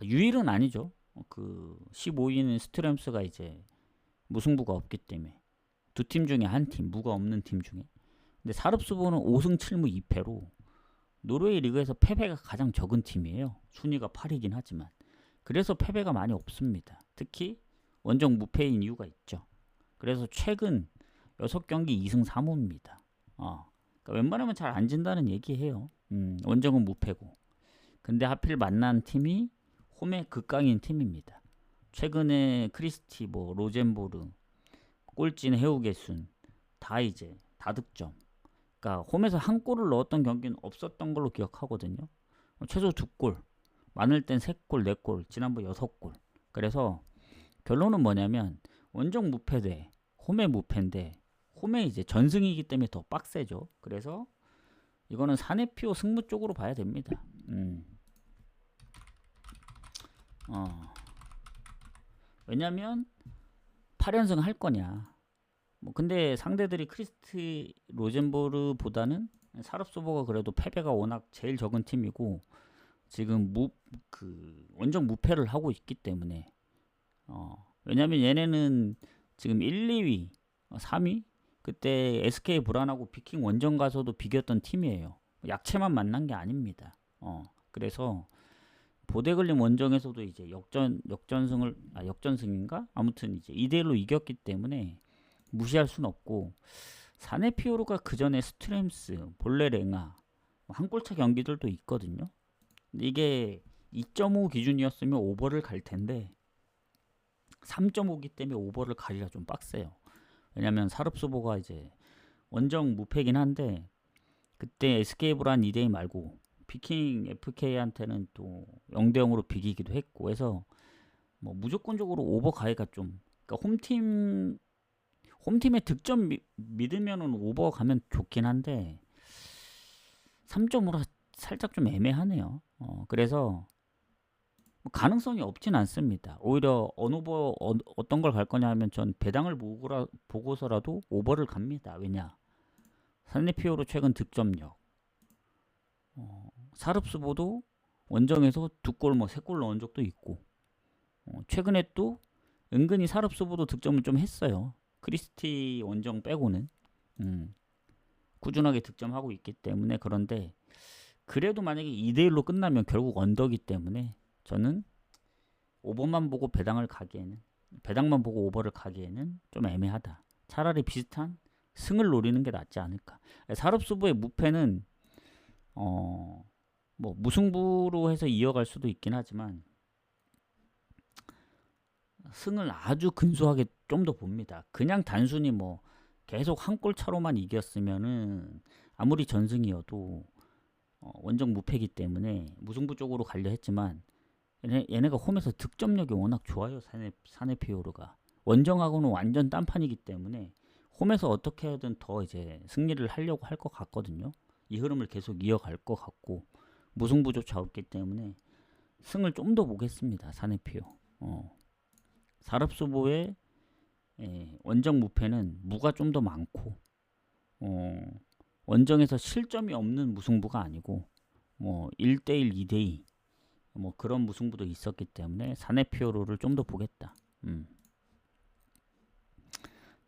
유일은 아니죠. 그 15위는 스트렘스가 이제 무승부가 없기 때문에 두 팀 중에 한 팀, 무가 없는 팀 중에. 근데 사릅소보는 5승 7무 2패로 노르웨이 리그에서 패배가 가장 적은 팀이에요. 순위가 8이긴 하지만. 그래서 패배가 많이 없습니다. 특히 원정 무패인 이유가 있죠. 그래서 최근 6경기 2승 3무입니다. 그러니까 웬만하면 잘 안 진다는 얘기해요. 원정은 무패고. 근데 하필 만난 팀이 홈의 극강인 팀입니다. 최근에 크리스티, 뭐 로젠보르, 꼴찌는 해우개순 다 이제 다득점. 그러니까 홈에서 한 골을 넣었던 경기는 없었던 걸로 기억하거든요. 최소 2골, 많을 땐 3골, 4골, 지난번 6골. 그래서 결론은 뭐냐면 원정 무패 대 홈의 무패인데 홈에 이제 전승이기 때문에 더 빡세죠. 그래서 이거는 사네피오 승부 쪽으로 봐야 됩니다. 왜냐면 8연승 할 거냐. 뭐 근데 상대들이 크리스티 로젠보르보다는 사릅소보가 그래도 패배가 워낙 제일 적은 팀이고 지금 원정 무패를 하고 있기 때문에 왜냐면 얘네는 지금 1, 2위, 3위 그때 SK 브란하고 비킹 원정 가서도 비겼던 팀이에요. 약체만 만난 게 아닙니다. 그래서 보데글림 원정에서도 이제 역전승인가? 아무튼 이제 2대1로 이겼기 때문에 무시할 수는 없고 사네피오르가 그 전에 스트렘스, 볼레랭아 한 골차 경기들도 있거든요. 근데 이게 2.5 기준이었으면 오버를 갈 텐데 3.5기 때문에 오버를 가기가 좀 빡세요. 왜냐면 사릅소보가 이제 원정 무패긴 한데 그때 SK 브란 2대2 말고 비킹 FK한테는 또 0대0으로 비기기도 했고 해서 뭐 무조건적으로 오버 가기가 좀 그러니까 홈팀의 득점 믿으면은 오버 가면 좋긴 한데 3.5라 살짝 좀 애매하네요. 그래서 가능성이 없진 않습니다. 오히려 어떤 걸 갈 거냐 하면 전 배당을 보고서라도 오버를 갑니다. 왜냐? 사네피오로 최근 득점력. 사릅소보도 원정에서 2골 뭐 3골 넣은 적도 있고 최근에 또 은근히 사릅소보도 득점을 좀 했어요. 크리스티 원정 빼고는 꾸준하게 득점하고 있기 때문에 그런데 그래도 만약에 2대1로 끝나면 결국 언더기 때문에 저는 오버만 보고 배당만 보고 오버를 가기에는 좀 애매하다. 차라리 비슷한 승을 노리는 게 낫지 않을까. 사릅소보의 무패는 뭐 무승부로 해서 이어갈 수도 있긴 하지만 승을 아주 근소하게 좀 더 봅니다. 그냥 단순히 뭐 계속 한 골 차로만 이겼으면은 아무리 전승이어도 원정 무패기 때문에 무승부 쪽으로 가려 했지만 얘네가 홈에서 득점력이 워낙 좋아요. 사네피오르가 원정하고는 완전 딴판이기 때문에 홈에서 어떻게 하든 더 이제 승리를 하려고 할 것 같거든요. 이 흐름을 계속 이어갈 것 같고 무승부조차 없기 때문에 승을 좀 더 보겠습니다. 사네피오. 사릅소보의 원정 무패는 무가 좀 더 많고 원정에서 실점이 없는 무승부가 아니고 뭐 1대1, 2대2 뭐 그런 무승부도 있었기 때문에 사네피오르를 좀 더 보겠다.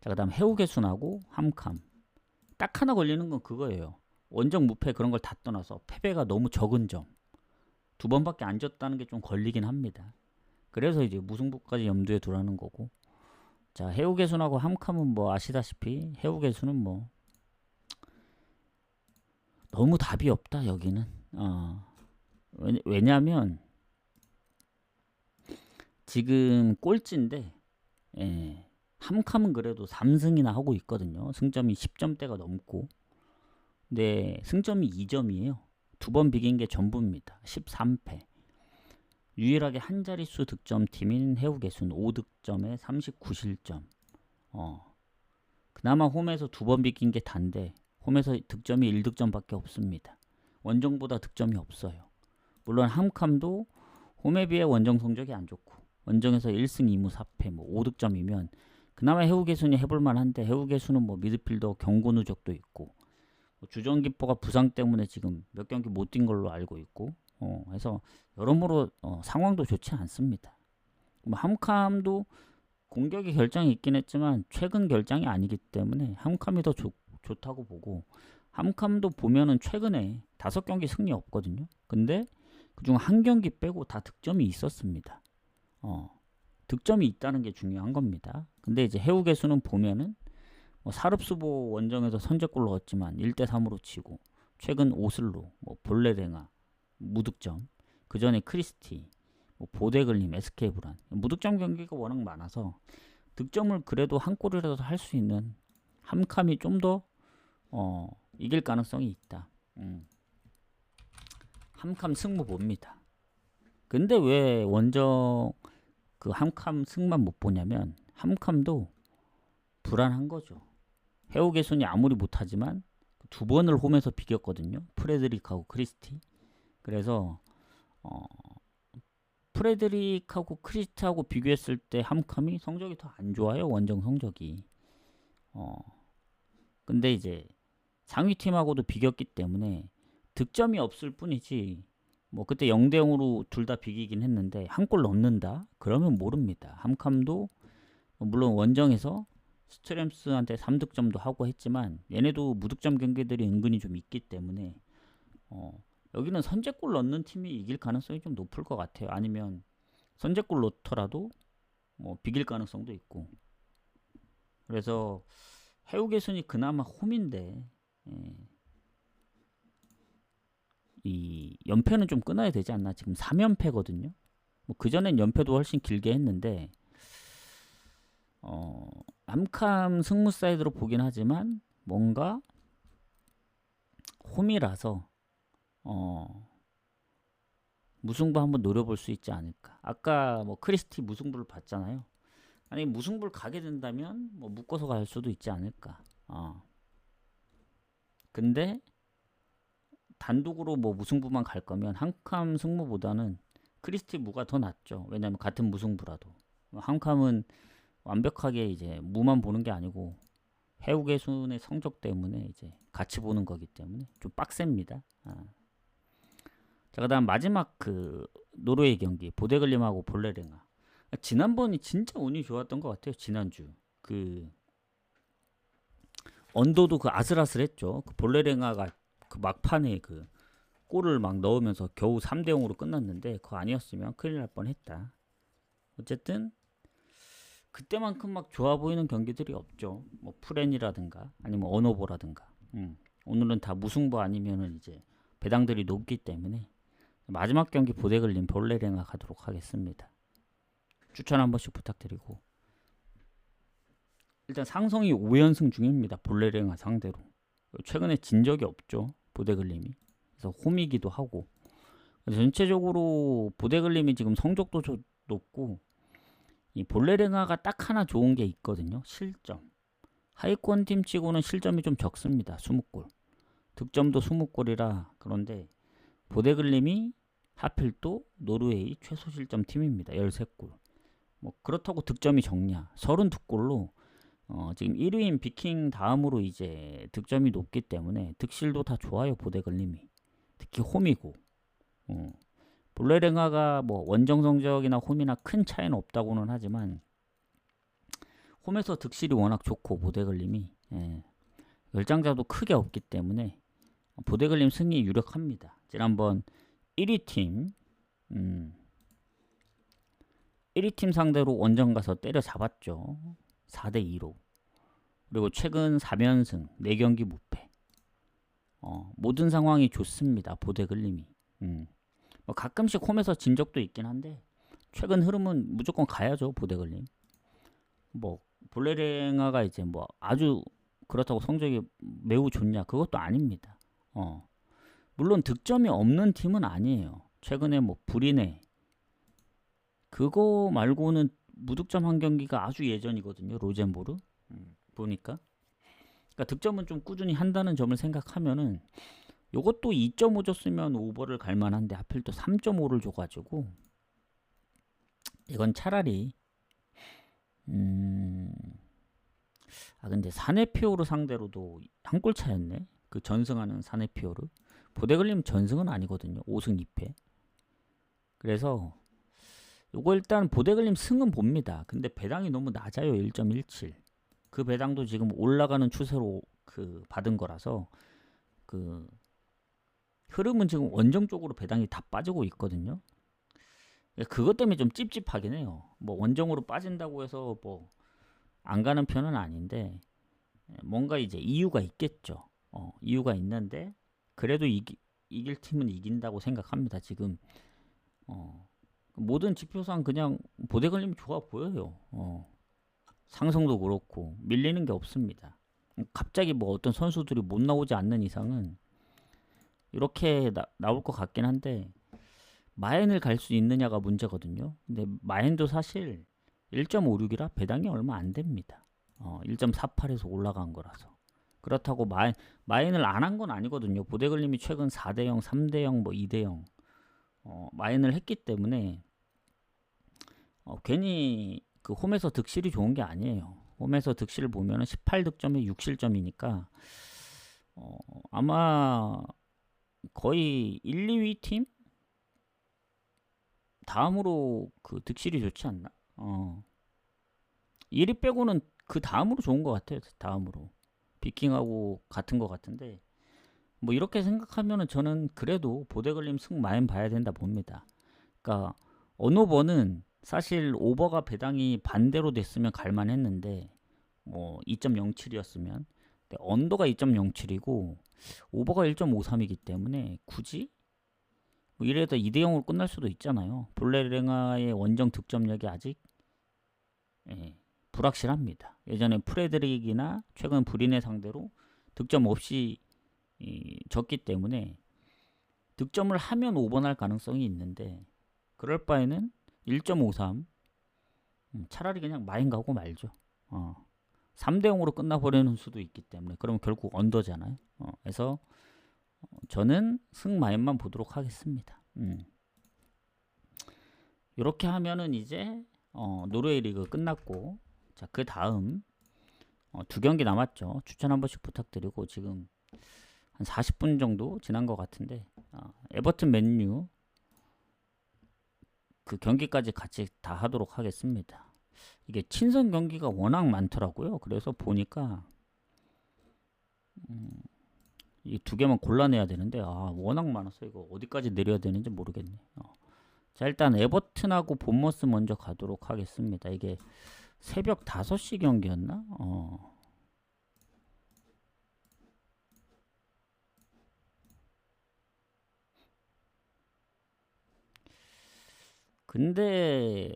자, 그다음 해우개순하고 함캄. 딱 하나 걸리는 건 그거예요. 원정 무패 그런 걸 다 떠나서 패배가 너무 적은 점. 두 번밖에 안 졌다는 게 좀 걸리긴 합니다. 그래서 이제 무승부까지 염두에 두라는 거고. 자, 해우개순하고 함캄은 뭐 아시다시피 해우개순은 뭐 너무 답이 없다 여기는. 왜냐면 지금 꼴찌인데, 예, 함캄은 그래도 3승이나 하고 있거든요. 승점이 10점대가 넘고. 근데 승점이 2점이에요. 두 번 비긴 게 전부입니다. 13패. 유일하게 한 자릿수 득점 팀인 해우개순 5득점에 39실점. 그나마 홈에서 두 번 비긴 게 단데 홈에서 득점이 1득점밖에 없습니다. 원정보다 득점이 없어요. 물론 함캄도 홈에 비해 원정 성적이 안 좋고 원정에서 1승 2무 4패 뭐 5득점이면 그나마 해우개순이 해볼만 한데, 해우개순은 뭐 미드필더 경고 누적도 있고 주전기포가 부상 때문에 지금 몇 경기 못 뛴 걸로 알고 있고, 해서 여러모로 상황도 좋지 않습니다. 뭐 함캄도 공격의 결장이 있긴 했지만 최근 결장이 아니기 때문에 함캄이 더 좋다고 보고, 함캄도 보면은 최근에 5경기 승리 없거든요. 근데 그중 한 경기 빼고 다 득점이 있었습니다. 득점이 있다는 게 중요한 겁니다. 근데 이제 해우개수는 보면은 뭐 사릅수보 원정에서 선제골 넣었지만 1대3으로 치고, 최근 오슬로, 뭐 볼레랭아 무득점, 그 전에 크리스티, 뭐 보데글림, SK브란 무득점 경기가 워낙 많아서 득점을 그래도 한 골이라도 할 수 있는 함캄이 좀 더 이길 가능성이 있다. 함캄 승부 봅니다. 근데 왜 원정 그 함캄 승만 못 보냐면 함캄도 불안한 거죠. 해우개순이 아무리 못하지만 두 번을 홈에서 비겼거든요. 프레드릭하고 크리스티. 그래서 프레드릭하고 크리스티하고 비교했을 때 함캄이 성적이 더 안 좋아요. 원정 성적이. 근데 이제 상위팀하고도 비겼기 때문에 득점이 없을 뿐이지, 뭐 그때 0대0으로 둘 다 비기긴 했는데 한 골 넣는다? 그러면 모릅니다. 함캄도 물론 원정에서 스트렘스한테 3득점도 하고 했지만 얘네도 무득점 경기들이 은근히 좀 있기 때문에 여기는 선제골 넣는 팀이 이길 가능성이 좀 높을 것 같아요. 아니면 선제골 넣더라도 비길 가능성도 있고. 그래서 해우개순이 그나마 홈인데, 이 연패는 좀 끊어야 되지 않나. 지금 3연패거든요. 뭐 그전엔 연패도 훨씬 길게 했는데 함캄 승무 사이드로 보긴 하지만 뭔가 홈이라서 무승부 한번 노려볼 수 있지 않을까. 아까 뭐 크리스티 무승부를 봤잖아요. 아니 무승부를 가게 된다면 뭐 묶어서 갈 수도 있지 않을까. 근데 단독으로 뭐 무승부만 갈 거면 함캄 승무보다는 크리스티 무가 더 낫죠. 왜냐면 같은 무승부라도 함캄은 완벽하게 이제 무만 보는 게 아니고 해우개순의 성적 때문에 이제 같이 보는 거기 때문에 좀 빡셉니다. 자, 그다음 마지막 그 노르웨이 경기 보데글림하고 볼레랭아. 지난번이 진짜 운이 좋았던 것 같아요. 지난주 그 언더도 그 아슬아슬했죠. 그 볼레랭아가 그 막판에 그 골을 막 넣으면서 겨우 3대0으로 끝났는데 그거 아니었으면 큰일 날 뻔했다. 어쨌든 그때만큼 막 좋아 보이는 경기들이 없죠. 뭐 프렌이라든가 아니면 언어보라든가. 오늘은 다 무승부 아니면은 이제 배당들이 높기 때문에 마지막 경기 보데글림 볼레랭아 가도록 하겠습니다. 추천 한 번씩 부탁드리고, 일단 상성이 5연승 중입니다. 볼레랭아 상대로 최근에 진 적이 없죠. 보데글림이. 그래서 홈이기도 하고. 전체적으로 보데글림이 지금 성적도 높고, 이 볼레랭아가 딱 하나 좋은 게 있거든요. 실점. 하위권 팀 치고는 실점이 좀 적습니다. 20골. 득점도 20골이라. 그런데 보데글림이 하필 또 노르웨이 최소 실점 팀입니다. 13골. 뭐 그렇다고 득점이 적냐. 32골로 지금 1위인 비킹 다음으로 이제 득점이 높기 때문에 득실도 다 좋아요. 보데글림이. 특히 홈이고. 볼레랭아가 뭐 원정 성적이나 홈이나 큰 차이는 없다고는 하지만 홈에서 득실이 워낙 좋고 보데글림이 열장자도 크게 없기 때문에 보데글림 승리 유력합니다. 지난번 1위 팀 음, 1위 팀 상대로 원정 가서 때려잡았죠. 4대2로. 그리고 최근 4연승, 4경기 무패. 모든 상황이 좋습니다. 보데글림이. 뭐 가끔씩 홈에서 진 적도 있긴 한데 최근 흐름은 무조건 가야죠. 보데글림. 뭐 볼레랭아가 이제 뭐 아주 그렇다고 성적이 매우 좋냐, 그것도 아닙니다. 물론 득점이 없는 팀은 아니에요. 최근에 뭐 브리네 그거 말고는 무득점 한 경기가 아주 예전이거든요. 로젠보르. 보니까 그러니까 득점은 좀 꾸준히 한다는 점을 생각하면은 요것도 2.5 줬으면 오버를 갈 만한데 하필 또 3.5를 줘가지고 이건 차라리 근데 사네피오르 상대로도 한 골 차였네. 그 전승하는 사네피오르. 보데글림 전승은 아니거든요. 5승 2패. 그래서 요거 일단 보데글림 승은 봅니다. 근데 배당이 너무 낮아요. 1.17. 그 배당도 지금 올라가는 추세로 그 받은 거라서 그 흐름은 지금 원정 쪽으로 배당이 다 빠지고 있거든요. 그것 때문에 좀 찝찝하긴 해요. 뭐 원정으로 빠진다고 해서 뭐 안 가는 편은 아닌데 뭔가 이제 이유가 있겠죠. 이유가 있는데 그래도 이길 팀은 이긴다고 생각합니다. 지금 모든 지표상 그냥 보데글림이 좋아 보여요. 상승도 그렇고 밀리는 게 없습니다. 갑자기 뭐 어떤 선수들이 못 나오지 않는 이상은 이렇게 나올 것 같긴 한데 마엔을 갈 수 있느냐가 문제거든요. 근데 마엔도 사실 1.56이라 배당이 얼마 안 됩니다. 1.48에서 올라간 거라서. 그렇다고 마엔을 안 한 건 아니거든요. 보데글림이 최근 4대0, 3대0, 뭐 2대0 마엔을 했기 때문에 괜히 그 홈에서 득실이 좋은 게 아니에요. 홈에서 득실을 보면은 18득점에 6실점이니까 아마 거의 1, 2위 팀 다음으로 그 득실이 좋지 않나? 1위 빼고는 그 다음으로 좋은 것 같아요. 다음으로 비킹하고 같은 것 같은데 뭐 이렇게 생각하면은 저는 그래도 보데글림 승 마인 봐야 된다 봅니다. 그러니까 언오버는 사실 오버가 배당이 반대로 됐으면 갈만했는데 뭐 2.07이었으면 언더가 2.07이고 오버가 1.53이기 때문에 굳이 뭐 이래도 2대0으로 끝날 수도 있잖아요. 볼레랭아의 원정 득점력이 아직 불확실합니다. 예전에 프레드릭이나 최근 브린의 상대로 득점 없이 졌기 때문에 득점을 하면 오버날 가능성이 있는데 그럴 바에는 1.53 차라리 그냥 마인 가고 말죠. 3대0으로 끝나버리는 수도 있기 때문에 그러면 결국 언더잖아요. 그래서 저는 승 마인만 보도록 하겠습니다. 이렇게 하면은 이제 노르웨이 리그 끝났고 자, 그 다음 2경기 남았죠. 추천 한 번씩 부탁드리고 지금 한 40분 정도 지난 것 같은데 에버튼 맨유 그 경기까지 같이 다 하도록 하겠습니다. 이게 친선 경기가 워낙 많더라고요. 그래서 보니까 이 2개만 골라내야 되는데 워낙 많아서 이거 어디까지 내려야 되는지 모르겠네. 자, 일단 에버튼하고 본머스 먼저 가도록 하겠습니다. 이게 새벽 5시 경기였나? 근데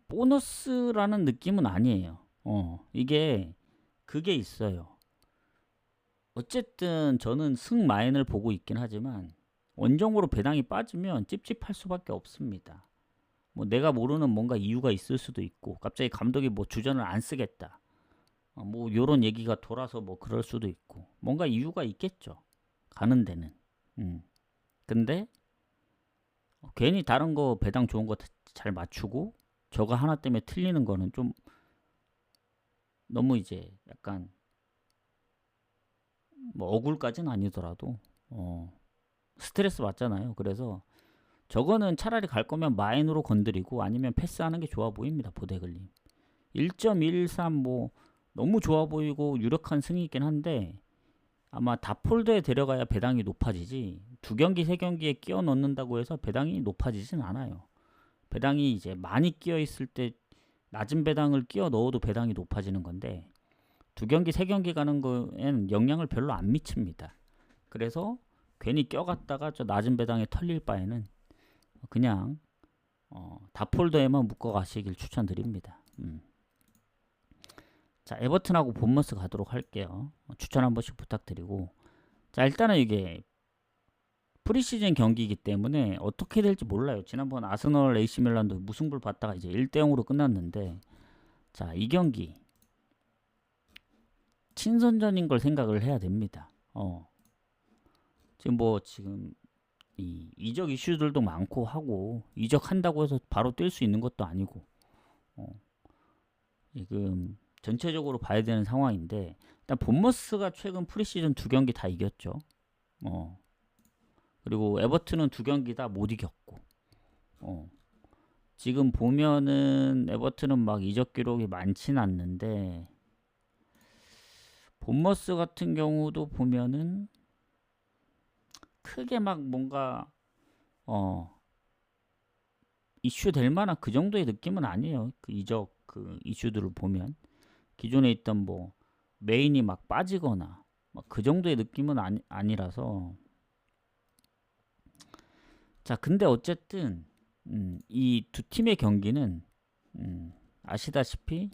보너스라는 느낌은 아니에요. 이게 그게 있어요. 어쨌든 저는 승 마인을 보고 있긴 하지만 원정으로 배당이 빠지면 찝찝할 수밖에 없습니다. 뭐 내가 모르는 뭔가 이유가 있을 수도 있고 갑자기 감독이 뭐 주전을 안 쓰겠다. 뭐 요런 얘기가 돌아서 뭐 그럴 수도 있고 뭔가 이유가 있겠죠. 가는 데는. 근데 괜히 다른 거 배당 좋은 거 잘 맞추고 저거 하나 때문에 틀리는 거는 좀 너무 이제 약간 뭐 억울까지는 아니더라도 스트레스 받잖아요. 그래서 저거는 차라리 갈 거면 마인으로 건드리고 아니면 패스하는 게 좋아 보입니다. 보데글림 1.13 뭐 너무 좋아 보이고 유력한 승이긴 한데 아마 다 폴더에 데려가야 배당이 높아지지, 2경기 3경기에 끼워 넣는다고 해서 배당이 높아지진 않아요. 배당이 이제 많이 끼어 있을 때 낮은 배당을 끼워 넣어도 배당이 높아지는 건데, 2경기 3경기 가는 거엔 영향을 별로 안 미칩니다. 그래서 괜히 껴갔다가 저 낮은 배당에 털릴 바에는 그냥 다 폴더에만 묶어 가시길 추천드립니다. 자, 에버튼하고 본머스 가도록 할게요. 추천 한 번씩 부탁드리고, 자, 일단은 이게 프리시즌 경기이기 때문에 어떻게 될지 몰라요. 지난번 아스널 AC 밀란도 무승부를 봤다가 이제 1대0으로 끝났는데, 자, 이 경기 친선전인 걸 생각을 해야 됩니다. 지금 이적 이슈들도 많고 하고, 이적한다고 해서 바로 뛸 수 있는 것도 아니고, 지금 전체적으로 봐야 되는 상황인데, 일단 본머스가 최근 프리시즌 2경기 다 이겼죠. 그리고 에버튼은 2경기 다 못 이겼고, 지금 보면은 에버튼은 막 이적 기록이 많진 않는데, 본머스 같은 경우도 보면은 크게 막 뭔가 이슈 될 만한 그 정도의 느낌은 아니에요. 그 이적 그 이슈들을 보면 기존에 있던 뭐 메인이 막 빠지거나 막 그 정도의 느낌은 아니라서. 자, 근데 어쨌든 이 두 팀의 경기는 아시다시피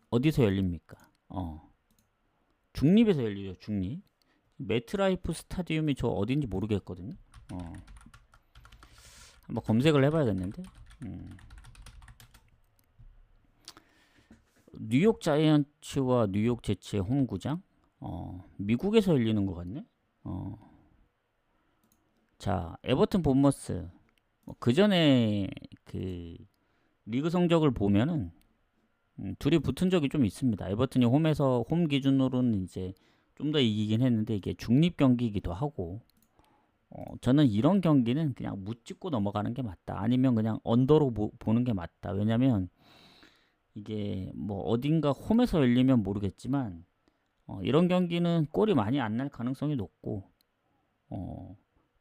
어디서 열립니까? 중립에서 열리죠. 중립. 매트라이프 스타디움이 저 어딘지 모르겠거든요. 한번 검색을 해봐야겠는데. 뉴욕 자이언츠와 뉴욕 제츠의 홈구장. 미국에서 열리는 것 같네. 자, 에버튼 본머스. 그 전에 그 리그 성적을 보면은 둘이 붙은 적이 좀 있습니다. 에버튼이 홈 기준으로는 이제 좀 더 이기긴 했는데, 이게 중립 경기이기도 하고, 저는 이런 경기는 그냥 묻짚고 넘어가는 게 맞다. 아니면 그냥 언더로 보는 게 맞다. 왜냐면 이게 뭐 어딘가 홈에서 열리면 모르겠지만, 이런 경기는 골이 많이 안 날 가능성이 높고,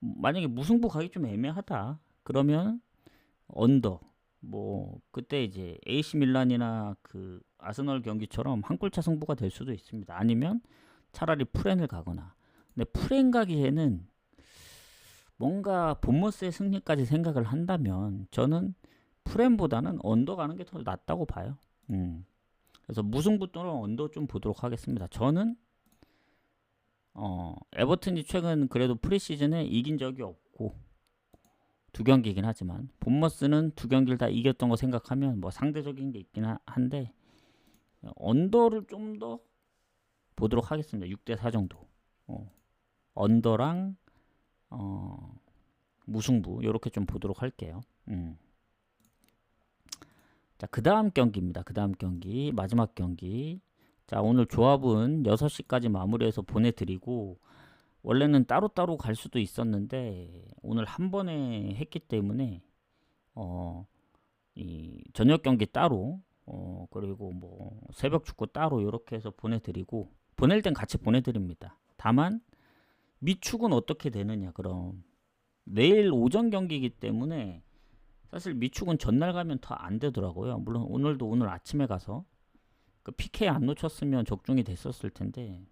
만약에 무승부 가기 좀 애매하다 그러면 언더, 뭐 그때 이제 AC 밀란이나 그 아스널 경기처럼 한 골차 승부가 될 수도 있습니다. 아니면 차라리 프렌을 가거나. 근데 프렌 가기에는 뭔가 본머스의 승리까지 생각을 한다면 저는 프렌보다는 언더 가는 게 더 낫다고 봐요. 그래서 무승부 또는 언더 좀 보도록 하겠습니다. 저는 에버튼이 최근 그래도 프리시즌에 이긴 적이 없고 2경기이긴 하지만, 본머스는 2경기를 다 이겼던 거 생각하면 뭐 상대적인 게 있긴 한데, 언더를 좀 더 보도록 하겠습니다. 6대4 정도. 언더랑 무승부 이렇게 좀 보도록 할게요. 자, 그 다음 경기입니다. 그 다음 경기, 마지막 경기. 자, 오늘 조합은 6시까지 마무리해서 보내드리고, 원래는 따로따로 갈 수도 있었는데 오늘 한 번에 했기 때문에 이 저녁 경기 따로, 그리고 뭐 새벽 축구 따로 이렇게 해서 보내드리고, 보낼 땐 같이 보내드립니다. 다만 미축은 어떻게 되느냐. 그럼 내일 오전 경기이기 때문에 사실 미축은 전날 가면 더 안 되더라고요. 물론 오늘도 오늘 아침에 가서 그 PK 안 놓쳤으면 적중이 됐었을 텐데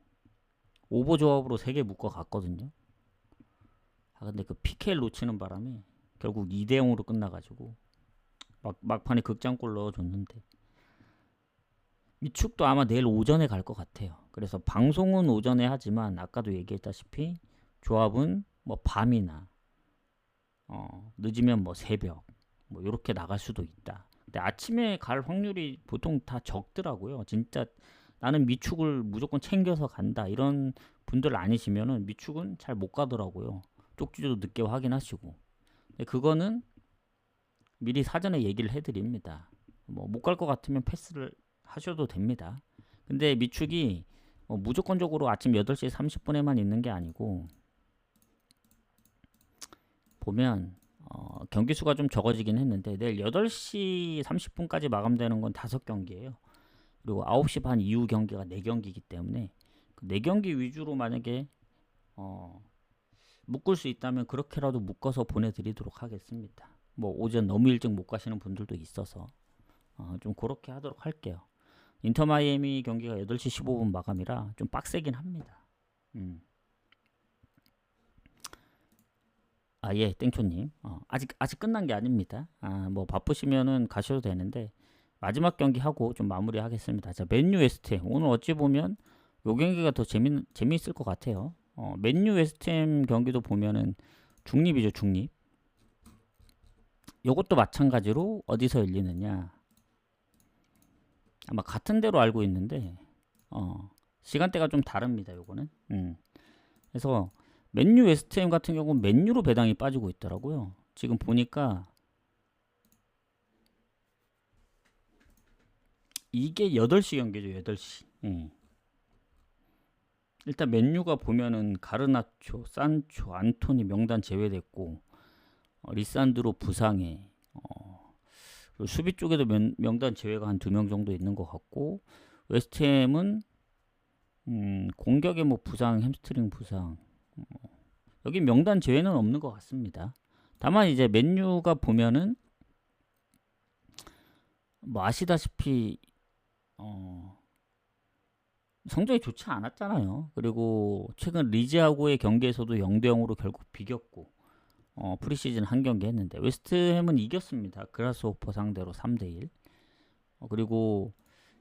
오버 조합으로 3개 묶어 갔거든요. 근데 그 PK를 놓치는 바람에 결국 2대0으로 끝나가지고 막판에 극장골 넣어줬는데, 미축도 아마 내일 오전에 갈 것 같아요. 그래서 방송은 오전에 하지만 아까도 얘기했다시피 조합은 뭐 밤이나 늦으면 뭐 새벽 뭐 이렇게 나갈 수도 있다. 근데 아침에 갈 확률이 보통 다 적더라고요. 진짜 나는 미축을 무조건 챙겨서 간다 이런 분들 아니시면은 미축은 잘 못 가더라고요. 쪽지도 늦게 확인하시고. 근데 그거는 미리 사전에 얘기를 해드립니다. 뭐 못 갈 것 같으면 패스를 하셔도 됩니다. 근데 미축이 무조건적으로 아침 8시 30분에만 있는 게 아니고, 보면 경기 수가 좀 적어지긴 했는데 내일 8시 30분까지 마감되는 건 5경기예요. 그리고 9시 반 이후 경기가 4경기이기 때문에 네 경기 위주로 만약에 묶을 수 있다면 그렇게라도 묶어서 보내드리도록 하겠습니다. 뭐 오전 너무 일찍 못 가시는 분들도 있어서 좀 그렇게 하도록 할게요. 인터 마이애미 경기가 8시 15분 마감이라 좀 빡세긴 합니다. 예, 땡초님. 아직 끝난 게 아닙니다. 뭐 바쁘시면은 가셔도 되는데 마지막 경기 하고 좀 마무리하겠습니다. 자, 맨유 웨스트햄. 오늘 어찌 보면 요 경기가 더 재미있을 것 같아요. 맨유 웨스트햄 경기도 보면은 중립이죠, 중립. 요것도 마찬가지로 어디서 열리느냐. 아마 같은 데로 알고 있는데 시간대가 좀 다릅니다. 요거는. 그래서 맨유 웨스트햄 같은 경우는 맨유로 배당이 빠지고 있더라고요. 지금 보니까 이게 8시 경기죠. 8시. 일단 맨유가 보면은 가르나초, 산초, 안토니 명단 제외됐고 리산드로 부상에 그리고 수비 쪽에도 명단 제외가 한 2명 정도 있는 것 같고 웨스트햄은 공격에 뭐 부상, 햄스트링 부상 여기 명단 제외는 없는 것 같습니다. 다만 이제 맨유가 보면은 뭐 아시다시피 성적이 좋지 않았잖아요. 그리고 최근 리즈하고의 경기에서도 0대0으로 결국 비겼고 프리시즌 한 경기 했는데 웨스트햄은 이겼습니다. 그라스호퍼 상대로 3대1. 그리고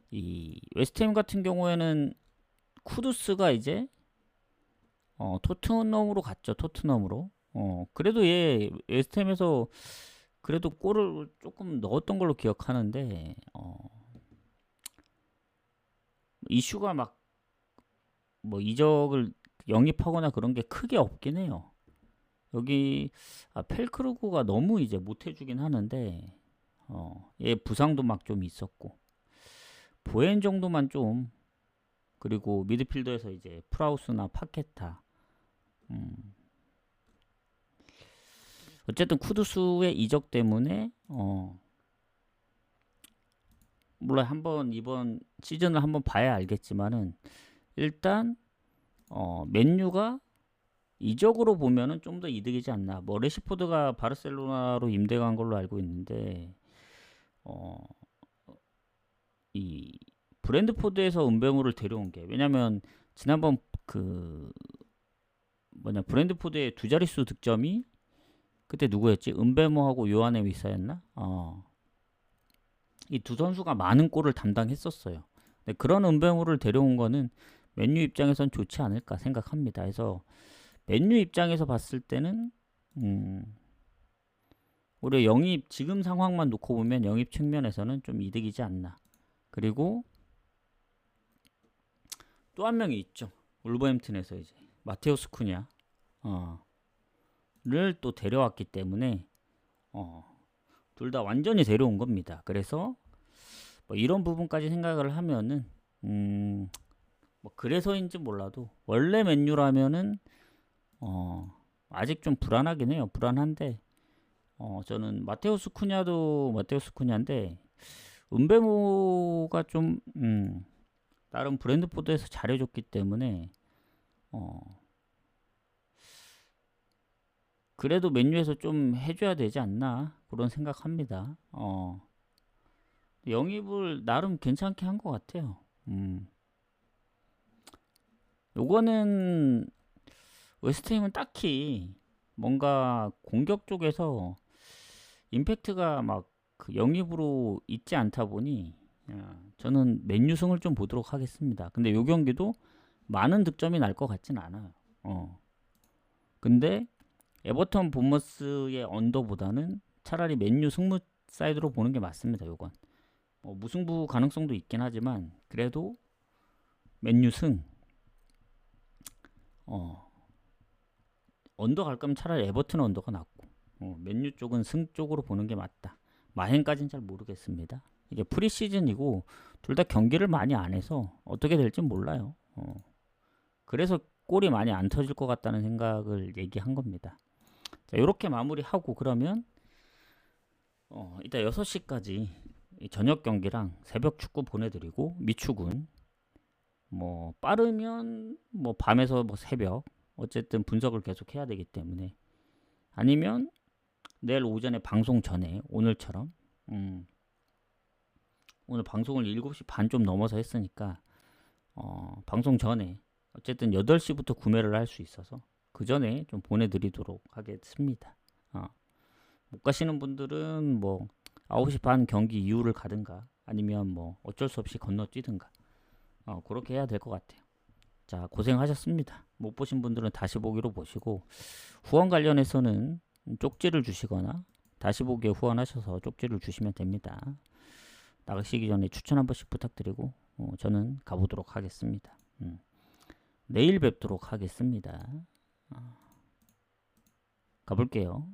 이 웨스트햄 같은 경우에는 쿠두스가 이제 토트넘으로 갔죠. 토트넘으로. 그래도 얘 웨스트햄에서 그래도 골을 조금 넣었던 걸로 기억하는데 이슈가 막 뭐 이적을 영입하거나 그런 게 크게 없긴 해요. 여기 펠크루그가 너무 이제 못해주긴 하는데 얘 부상도 막 좀 있었고 보엔 정도만 좀 그리고 미드필더에서 이제 프라우스나 파케타 어쨌든 쿠두스의 이적 때문에 물론 한번 이번 시즌을 한번 봐야 알겠지만은 일단 맨유가 이적으로 보면은 좀 더 이득이지 않나. 뭐 레시포드가 바르셀로나로 임대 간 걸로 알고 있는데 이 브랜드포드에서 은배모를 데려온 게 왜냐면 지난번 그 브랜드포드의 두 자릿수 득점이 그때 누구였지? 은배모하고 요한의 위사였나? 이 두 선수가 많은 골을 담당했었어요. 근데 그런 은배모를 데려온 거는 맨유 입장에선 좋지 않을까 생각합니다. 그래서 맨유 입장에서 봤을 때는 우리 영입 지금 상황만 놓고 보면 영입 측면에서는 좀 이득이지 않나. 그리고 또 한 명이 있죠. 울버햄튼에서 이제 마테우스 쿠냐 를 또 데려왔기 때문에 둘 다 완전히 데려온 겁니다. 그래서 뭐 이런 부분까지 생각을 하면은 뭐 그래서인지 몰라도 원래 맨유라면은 아직 좀 불안하긴 해요. 불안한데 저는 마테우스 쿠냐도 마테우스 쿠냐인데 은베모가 좀 다른 브랜드포드에서 잘해줬기 때문에 그래도 맨유에서 좀 해줘야 되지 않나 그런 생각합니다. 영입을 나름 괜찮게 한 것 같아요. 요거는 웨스트햄은 딱히 뭔가 공격 쪽에서 임팩트가 막 그 영입으로 있지 않다 보니 저는 맨유승을 좀 보도록 하겠습니다. 근데 요 경기도 많은 득점이 날 것 같진 않아요. 근데 에버턴 본머스의 언더보다는 차라리 맨유 승무 사이드로 보는 게 맞습니다. 요건 무승부 가능성도 있긴 하지만 그래도 맨유 승 언더 갈 거면 차라리 에버튼 언더가 낫고 맨유 쪽은 승 쪽으로 보는 게 맞다. 마행까지는 잘 모르겠습니다. 이게 프리시즌이고 둘 다 경기를 많이 안 해서 어떻게 될지 몰라요. 그래서 골이 많이 안 터질 것 같다는 생각을 얘기한 겁니다. 자, 이렇게 마무리하고 그러면 이따 6시까지 저녁 경기랑 새벽 축구 보내드리고 미축은 뭐 빠르면 뭐 밤에서 뭐 새벽 어쨌든 분석을 계속 해야 되기 때문에 아니면 내일 오전에 방송 전에 오늘처럼 오늘 방송을 7시 반 좀 넘어서 했으니까 방송 전에 어쨌든 8시부터 구매를 할 수 있어서 그 전에 좀 보내드리도록 하겠습니다. 못 가시는 분들은 뭐 9시 반 경기 이후를 가든가 아니면 뭐 어쩔 수 없이 건너뛰든가 그렇게 해야 될 것 같아요. 자, 고생하셨습니다. 못 보신 분들은 다시 보기로 보시고 후원 관련해서는 쪽지를 주시거나 다시 보기에 후원하셔서 쪽지를 주시면 됩니다. 나가시기 전에 추천 한 번씩 부탁드리고 저는 가보도록 하겠습니다. 내일 뵙도록 하겠습니다. 가볼게요.